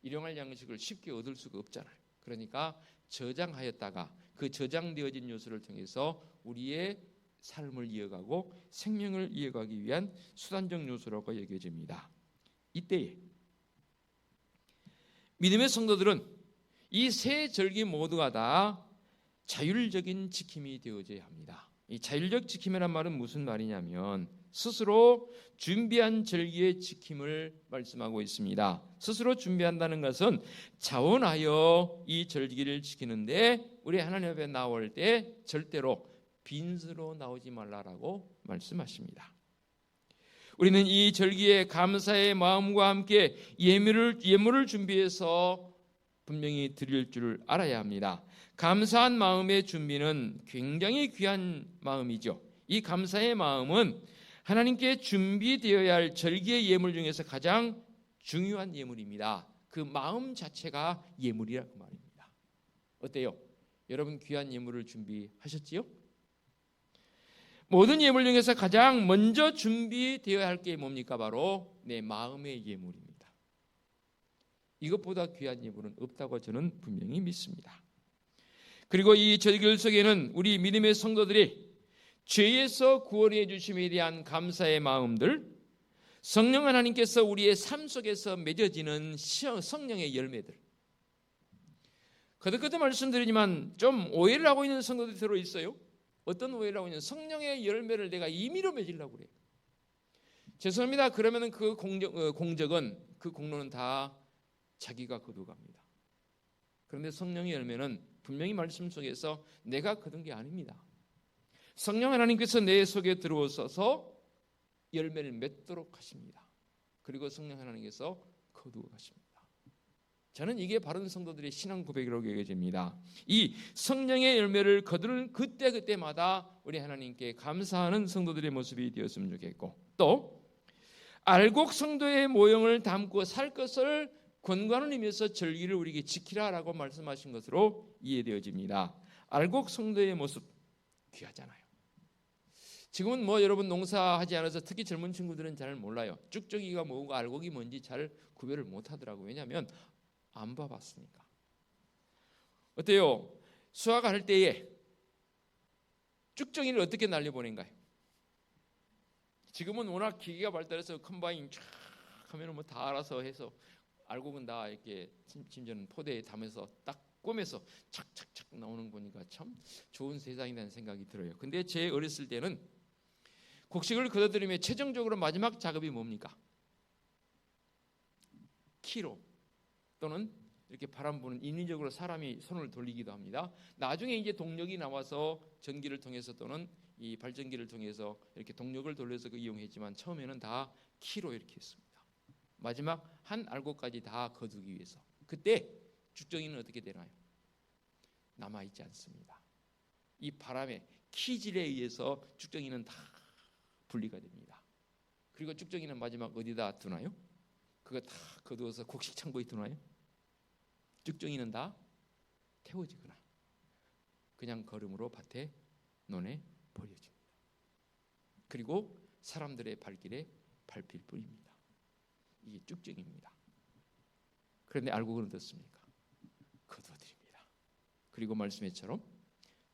일용할 양식을 쉽게 얻을 수가 없잖아요. 그러니까 저장하였다가 그 저장되어진 요소를 통해서 우리의 삶을 이어가고 생명을 이어가기 위한 수단적 요소라고 여겨집니다. 이때에 믿음의 성도들은 이 세 절기 모두가 다 자율적인 지킴이 되어져야 합니다. 이 자율적 지킴이란 말은 무슨 말이냐면 스스로 준비한 절기의 지킴을 말씀하고 있습니다. 스스로 준비한다는 것은 자원하여 이 절기를 지키는데 우리 하나님 앞에 나올 때 절대로 빈수로 나오지 말라라고 말씀하십니다. 우리는 이 절기에 감사의 마음과 함께 예물을 준비해서 분명히 드릴 줄 알아야 합니다. 감사한 마음의 준비는 굉장히 귀한 마음이죠. 이 감사의 마음은 하나님께 준비되어야 할 절기의 예물 중에서 가장 중요한 예물입니다. 그 마음 자체가 예물이라고 말입니다. 어때요? 여러분 귀한 예물을 준비하셨지요? 모든 예물 중에서 가장 먼저 준비되어야 할 게 뭡니까? 바로 내 마음의 예물입니다. 이것보다 귀한 예물은 없다고 저는 분명히 믿습니다. 그리고 이 절기 속에는 우리 믿음의 성도들이 죄에서 구원해 주심에 대한 감사의 마음들, 성령 하나님께서 우리의 삶 속에서 맺어지는 성령의 열매들, 거듭 말씀드리지만 좀 오해를 하고 있는 성도들이 들어있어요. 어떤 오해를 하고 있는 성령의 열매를 내가 임의로 맺으려고 그래요. 죄송합니다. 그러면 그 공적은 그 공로는 다 자기가 거두갑니다. 그런데 성령의 열매는 분명히 말씀 속에서 내가 거둔 게 아닙니다. 성령 하나님께서 내 속에 들어오셔서 열매를 맺도록 하십니다. 그리고 성령 하나님께서 거두어 가십니다. 저는 이게 바른 성도들의 신앙 고백이라고 여겨집니다. 이 성령의 열매를 거두는 그때마다 우리 하나님께 감사하는 성도들의 모습이 되었으면 좋겠고, 또 알곡 성도의 모형을 담고 살 것을 권고하는 의미에서 절기를 우리에게 지키라라고 말씀하신 것으로 이해되어집니다. 알곡 성도의 모습 귀하잖아요. 지금은 여러분 농사하지 않아서 특히 젊은 친구들은 잘 몰라요. 쭉저기가 뭐고 알곡이 뭔지 잘 구별을 못하더라고요. 왜냐하면 안 봐봤으니까. 어때요? 수확할 때에 쭉저기를 어떻게 날려보낸가요? 지금은 워낙 기계가 발달해서 컴바인 쫙 하면 다 알아서 해서 알곡은 다 이렇게 심지어는 포대에 담아서 딱 꼬매서 착착착 나오는 거니까 참 좋은 세상이라는 생각이 들어요. 근데 제 어렸을 때는 곡식을 걷어들이며 최종적으로 마지막 작업이 뭡니까? 키로 또는 이렇게 바람 부는 인위적으로 사람이 손을 돌리기도 합니다. 나중에 이제 동력이 나와서 전기를 통해서 또는 이 발전기를 통해서 이렇게 동력을 돌려서 이용했지만 처음에는 다 키로 이렇게 했습니다. 마지막 한 알곡까지 다 거두기 위해서. 그때 쭉정이는 어떻게 되나요? 남아있지 않습니다. 이 바람의 키질에 의해서 쭉정이는 다 분리가 됩니다. 그리고 쭉정이는 마지막 어디다 두나요? 그거 다 거두어서 곡식 창고에 두나요? 쭉정이는 다 태워지거나 그냥 걸음으로 밭에 논에 버려집니다. 그리고 사람들의 발길에 밟힐 뿐입니다. 이게 쭉정입니다. 그런데 알곡은 어떻습니까? 거두어드립니다. 그리고 말씀처럼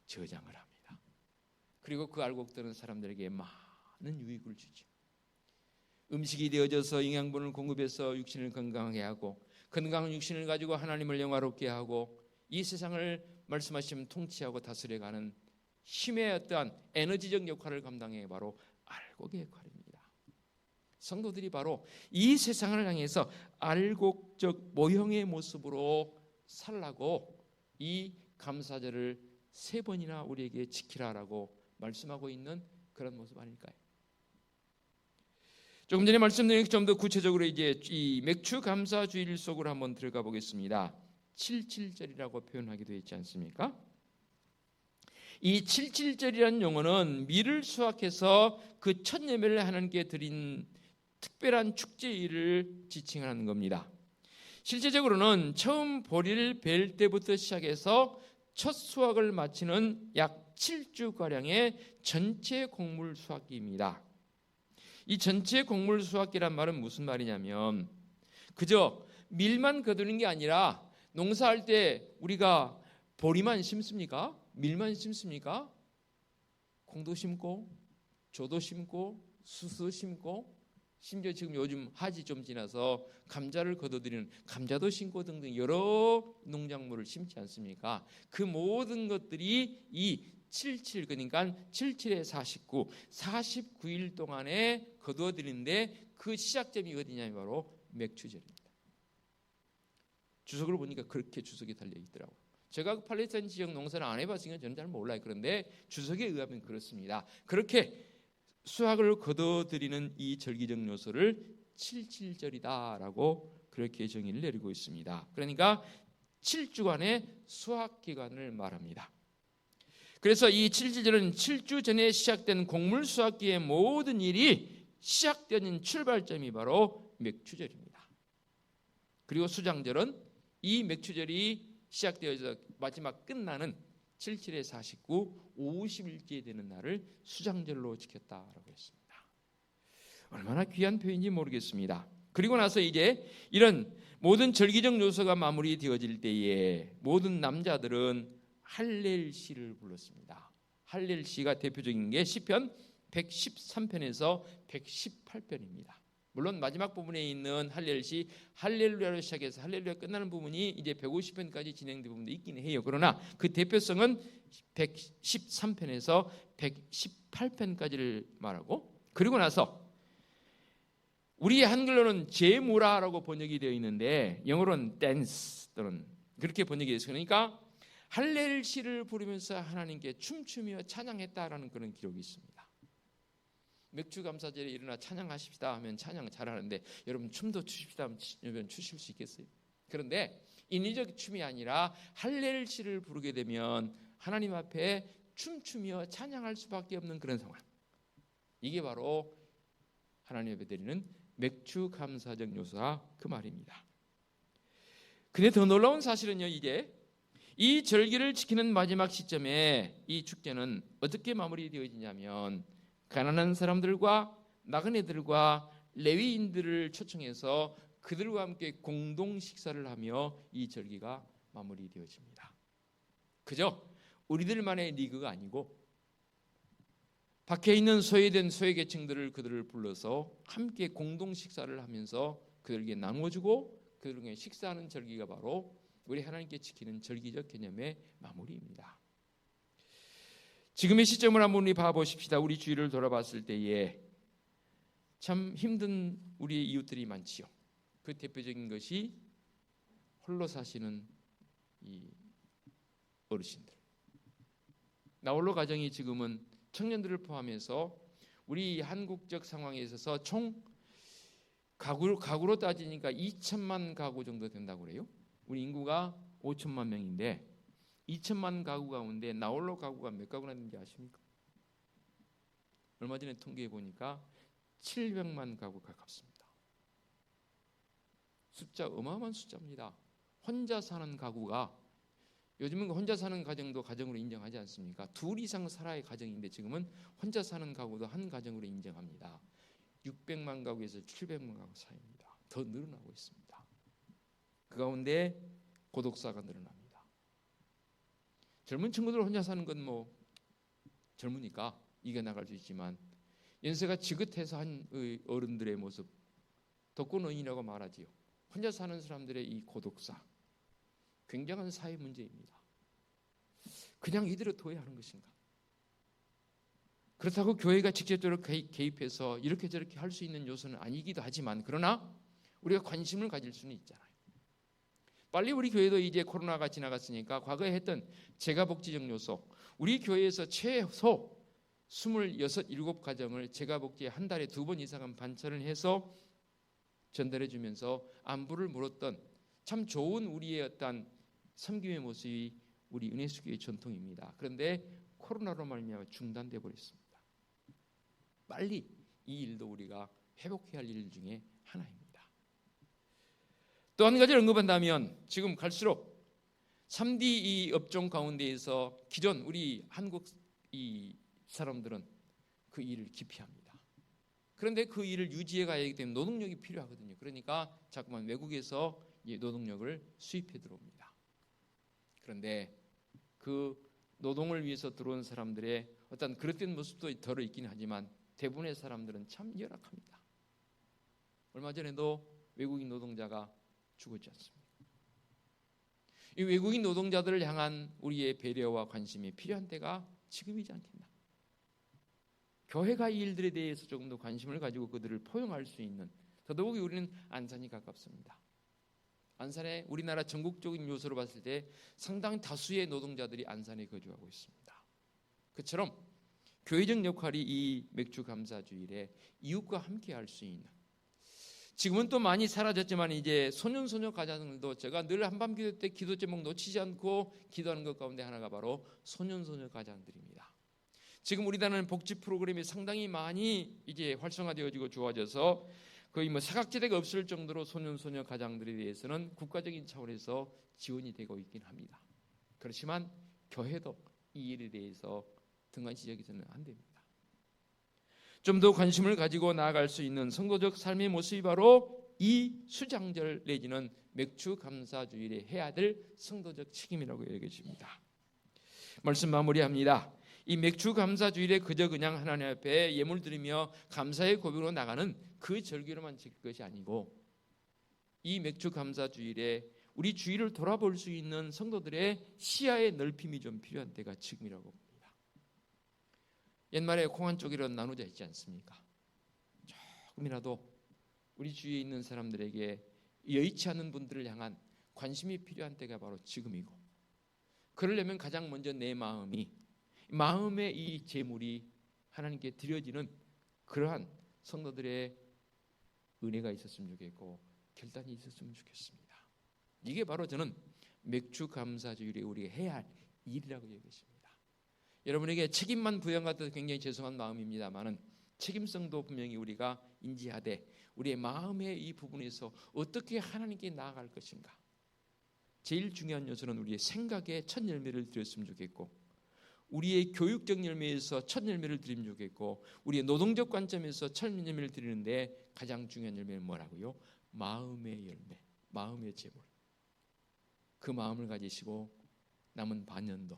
저장을 합니다. 그리고 그 알곡들은 사람들에게 많은 유익을 주죠. 음식이 되어져서 영양분을 공급해서 육신을 건강하게 하고 건강한 육신을 가지고 하나님을 영화롭게 하고 이 세상을 말씀하시면 통치하고 다스려가는 힘의 어떠한 에너지적 역할을 감당해 바로 알곡의 역할입니다. 성도들이 바로 이 세상을 향해서 알곡적 모형의 모습으로 살라고 이 감사절을 3번이나 우리에게 지키라라고 말씀하고 있는 그런 모습 아닐까요? 조금 전에 말씀드린 좀 더 구체적으로 이제 이 맥주 감사 주일 속으로 한번 들어가 보겠습니다. 77절이라고 표현하기도 했지 않습니까? 이 77절이라는 용어는 밀을 수확해서 그 첫 예배를 하나님께 드린 특별한 축제일을 지칭하는 겁니다. 실제적으로는 처음 보리를 벨 때부터 시작해서 첫 수확을 마치는 약 7주가량의 전체 곡물 수확기입니다. 이 전체 곡물 수확기란 말은 무슨 말이냐면 그저 밀만 거두는 게 아니라 농사할 때 우리가 보리만 심습니까? 밀만 심습니까? 콩도 심고 조도 심고 수수 심고 심지어 지금 요즘 하지 좀 지나서 감자를 거둬들이는 감자도 심고 등등 여러 농작물을 심지 않습니까? 그 모든 것들이 이 77 그러니까 77에 49 49일 동안에 거두어들이는데 그 시작점이 어디냐면 바로 맥추절입니다. 주석을 보니까 그렇게 주석이 달려있더라고요. 제가 그 팔레스타인 지역 농사를 안 해봤으니까 저는 잘 몰라요. 그런데 주석에 의하면 그렇습니다. 그렇게 수확을 거둬들이는 이 절기적 요소를 77절이다라고 그렇게 정의를 내리고 있습니다. 그러니까 7주간의 수확 기간을 말합니다. 그래서 이 77절은 7주 전에 시작된 곡물 수확기의 모든 일이 시작되는 출발점이 바로 맥추절입니다. 그리고 수장절은 이 맥추절이 시작되어서 마지막 끝나는 77에 49, 50일째 되는 날을 수장절로 지켰다라고 했습니다. 얼마나 귀한 표현인지 모르겠습니다. 그리고 나서 이제 이런 모든 절기적 요소가 마무리되어질 때에 모든 남자들은 할렐시를 불렀습니다. 할렐시가 대표적인 게 시편 113편에서 118편입니다. 물론 마지막 부분에 있는 할렐시 할렐루야로 시작해서 할렐루야 끝나는 부분이 이제 150편까지 진행된 부분도 있긴 해요. 그러나 그 대표성은 113편에서 118편까지를 말하고 그리고 나서 우리 한글로는 제무라라고 번역이 되어 있는데 영어로는 댄스 또는 그렇게 번역이 됐어요. 그러니까 할렐시를 부르면서 하나님께 춤추며 찬양했다라는 그런 기록이 있습니다. 맥주감사절에 일어나 찬양하십시다 하면 찬양 잘하는데 여러분 춤도 추십시다 하면 추실 수 있겠어요? 그런데 인위적 춤이 아니라 할렐시를 부르게 되면 하나님 앞에 춤추며 찬양할 수밖에 없는 그런 상황. 이게 바로 하나님 앞에 드리는 맥주감사적 요소가 그 말입니다. 근데 더 놀라운 사실은요, 이제 이 절기를 지키는 마지막 시점에 이 축제는 어떻게 마무리되어지냐면 가난한 사람들과 나그네들과 레위인들을 초청해서 그들과 함께 공동 식사를 하며 이 절기가 마무리되어집니다. 그저 우리들만의 리그가 아니고 밖에 있는 소외된 소외계층들을 그들을 불러서 함께 공동 식사를 하면서 그들에게 나눠주고 그들에게 식사하는 절기가 바로 우리 하나님께 지키는 절기적 개념의 마무리입니다. 지금의 시점을 한번 우리 봐보십시다. 우리 주위를 돌아봤을 때에 참 힘든 우리의 이웃들이 많지요. 그 대표적인 것이 홀로 사시는 이 어르신들. 나홀로 가정이 지금은 청년들을 포함해서 우리 한국적 상황에 있어서 총 가구로 따지니까 2천만 가구 정도 된다고 그래요. 우리 인구가 5천만 명인데 2천만 가구 가운데 나홀로 가구가 몇 가구나 되는지 아십니까? 얼마 전에 통계해 보니까 700만 가구 가깝습니다. 숫자 어마어마한 숫자입니다. 혼자 사는 가구가 요즘은 혼자 사는 가정도 가정으로 인정하지 않습니까? 둘 이상 살아야 가정인데 지금은 혼자 사는 가구도 한 가정으로 인정합니다. 600만 가구에서 700만 가구 사이입니다. 더 늘어나고 있습니다. 그 가운데 고독사가 늘어납니다. 젊은 친구들 혼자 사는 건 뭐 젊으니까 이겨나갈 수 있지만 연세가 지긋해서 한 어른들의 모습 독거노인이라고 말하지요. 혼자 사는 사람들의 이 고독사 굉장한 사회 문제입니다. 그냥 이대로 둬야 하는 것인가? 그렇다고 교회가 직접적으로 개입해서 이렇게 저렇게 할 수 있는 요소는 아니기도 하지만 그러나 우리가 관심을 가질 수는 있잖아요. 빨리 우리 교회도 이제 코로나가 지나갔으니까 과거에 했던 재가복지적 요소 우리 교회에서 최소 26, 7가정을 재가복지에 한 달에 2번 이상은 반찬을 해서 전달해 주면서 안부를 물었던 참 좋은 우리의 어떤 섬김의 모습이 우리 은혜수교의 전통입니다. 그런데 코로나로 말미암아 중단돼 버렸습니다. 빨리 이 일도 우리가 회복해야 할 일 중에 하나입니다. 또 한 가지를 언급한다면 지금 갈수록 3D 이 업종 가운데에서 기존 우리 한국 이 사람들은 그 일을 기피합니다. 그런데 그 일을 유지해 가야 하기 때문에 노동력이 필요하거든요. 그러니까 자꾸만 외국에서 노동력을 수입해 들어옵니다. 그런데 그 노동을 위해서 들어온 사람들의 어떤 그릇된 모습도 덜어 있긴 하지만 대부분의 사람들은 참 열악합니다. 얼마 전에도 외국인 노동자가 죽었지 않습니까? 이 외국인 노동자들을 향한 우리의 배려와 관심이 필요한 때가 지금이지 않겠나. 교회가 이 일들에 대해서 조금 더 관심을 가지고 그들을 포용할 수 있는, 더더욱이 우리는 안산이 가깝습니다. 안산에 우리나라 전국적인 요소로 봤을 때 상당히 다수의 노동자들이 안산에 거주하고 있습니다. 그처럼 교회적 역할이 이 맥주 감사 주일에 이웃과 함께 할 수 있는, 지금은 또 많이 사라졌지만 이제 소년소녀 가장들도 제가 늘 한밤 기도 때 기도 제목 놓치지 않고 기도하는 것 가운데 하나가 바로 소년소녀 가장들입니다. 지금 우리나라는 복지 프로그램이 상당히 많이 이제 활성화되어지고 좋아져서 거의 사각지대가 없을 정도로 소년소녀 가장들에 대해서는 국가적인 차원에서 지원이 되고 있긴 합니다. 그렇지만 교회도 이 일에 대해서 등한시 여기서는 안 됩니다. 좀 더 관심을 가지고 나아갈 수 있는 선거적 삶의 모습이 바로 이 수장절 내지는 맥주 감사 주일에 해야 될 성도적 책임이라고 여겨집니다. 말씀 마무리합니다. 이 맥주 감사 주일에 그냥 하나님 앞에 예물 드리며 감사의 고백으로 나가는 그 절기로만 지킬 것이 아니고, 이 맥주 감사 주일에 우리 주위를 돌아볼 수 있는 성도들의 시야의 넓힘이 좀 필요한 때가 지금이라고 봅니다. 옛말에 콩 한 쪽으로 나누자 있지 않습니까? 조금이라도 우리 주위에 있는 사람들에게 여의치 않은 분들을 향한 관심이 필요한 때가 바로 지금이고, 그러려면 가장 먼저 내 마음의 이 제물이 하나님께 드려지는 그러한 성도들의 은혜가 있었으면 좋겠고 결단이 있었으면 좋겠습니다. 이게 바로 저는 맥주 감사 주일에 우리가 해야 할 일이라고 여겼습니다. 여러분에게 책임만 부여받아서 굉장히 죄송한 마음입니다만은 책임성도 분명히 우리가 인지하되 우리의 마음의 이 부분에서 어떻게 하나님께 나아갈 것인가, 제일 중요한 요소는 우리의 생각에 첫 열매를 드렸으면 좋겠고, 우리의 교육적 열매에서 첫 열매를 드리면 좋겠고, 우리의 노동적 관점에서 첫 열매를 드리는데 가장 중요한 열매는 뭐라고요? 마음의 열매, 마음의 제물. 그 마음을 가지시고 남은 반년도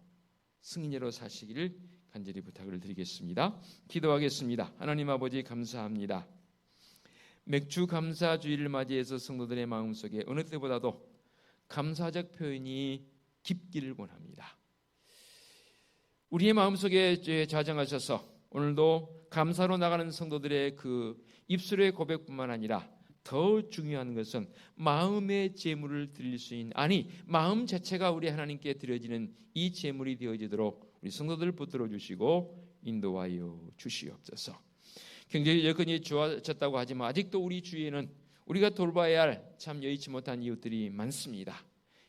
승리로 사시기를 간절히 부탁을 드리겠습니다. 기도하겠습니다. 하나님 아버지 감사합니다. 맥주 감사 주일을 맞이해서 성도들의 마음속에 어느 때보다도 감사적 표현이 깊기를 원합니다. 우리의 마음속에 좌정하셔서 오늘도 감사로 나가는 성도들의 그 입술의 고백뿐만 아니라 더 중요한 것은 마음의 제물을 드릴 수 있는, 마음 자체가 우리 하나님께 드려지는 이 제물이 되어지도록 우리 성도들을 붙들어 주시고 인도하여 주시옵소서. 경제 여건이 좋아졌다고 하지만 아직도 우리 주위에는 우리가 돌봐야 할 참 여의치 못한 이웃들이 많습니다.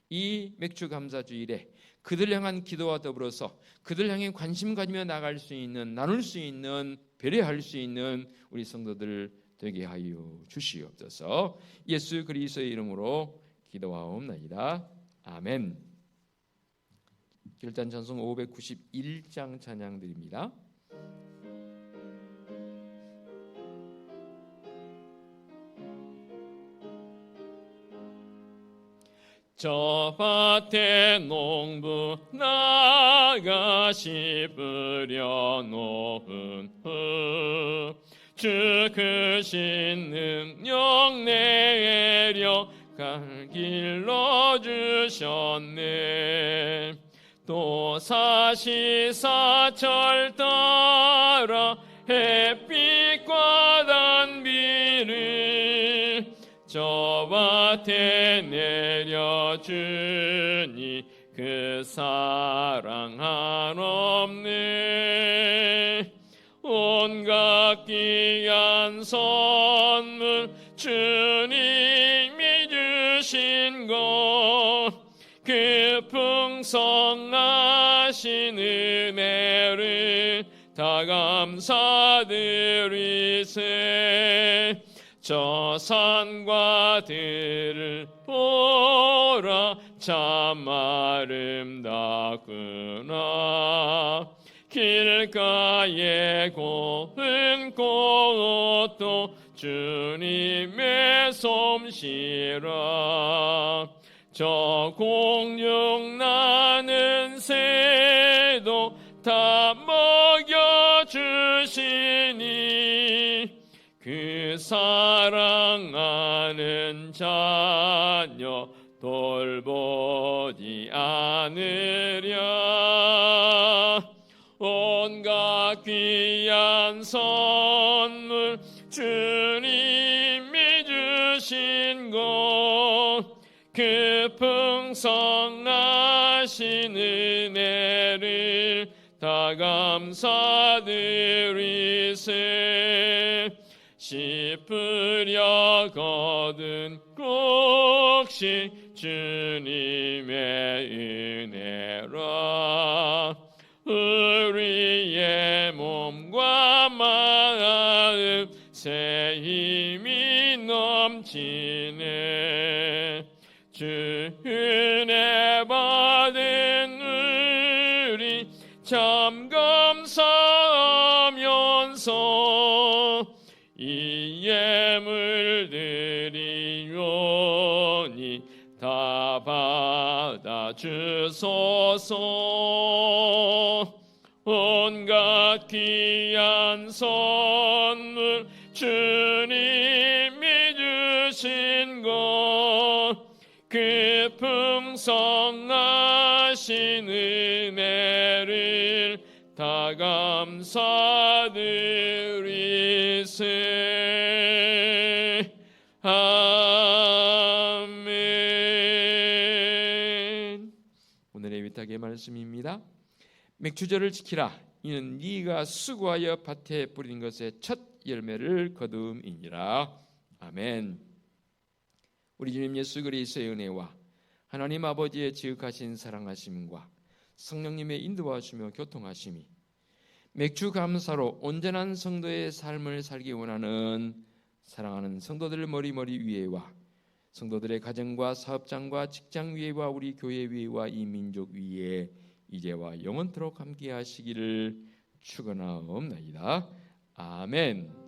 이 맥주 감사 주일에 그들 향한 기도와 더불어서 그들 향해 관심 가지며 나갈 수 있는, 나눌 수 있는, 배려할 수 있는 우리 성도들 되게 하여 주시옵소서. 예수 그리스도의 이름으로 기도하옵나이다. 아멘. 결단 찬송 591장 찬양 드립니다. 저 밭에 농부 나가시 뿌려놓은 후 주 크신 능력 내려 갈 길로 주셨네. 또 사시사철 따라 햇빛과 단비를 저 밭에 내려주니 그 사랑 한없네. 온갖 귀한 선물 주님이 주신 것, 그 풍성하신 은혜를 다 감사드리세. 저 산과 들을 보라 참 아름답구나. 길가에 고운 꽃도 주님의 솜씨라. 저 공중 나는 새도 다 먹여주시니 그 사랑하는 자녀 돌보지 않으랴. 온갖 귀한 선물 주님이 주신 것 그 풍성하신 은혜를 다 감사드리세. 씹으려 거둔 곡식 주님의 은혜라. 우리의 몸과 마음 새 힘이 넘치네. 주 은혜 받은 우리 참 감사하면서 이 예물들이오니 다 받아 주소서. 온갖 귀한 선물 주님이 주신 것 그 풍성하신 은혜를 다 감사드리세. 아멘. 오늘의 위탁의 말씀입니다. 맥주절을 지키라. 이는 네가 수고하여 밭에 뿌린 것의 첫 열매를 거두음이니라. 아멘. 우리 주님 예수 그리스도의 은혜와 하나님 아버지의 지극하신 사랑하심과 성령님의 인도하시며 교통하심이 맥주 감사로 온전한 성도의 삶을 살기 원하는 사랑하는 성도들 머리머리 위에와 성도들의 가정과 사업장과 직장 위에와 우리 교회 위에와 이 민족 위에 이제와 영원토록 함께하시기를 축원하옵나이다. 아멘.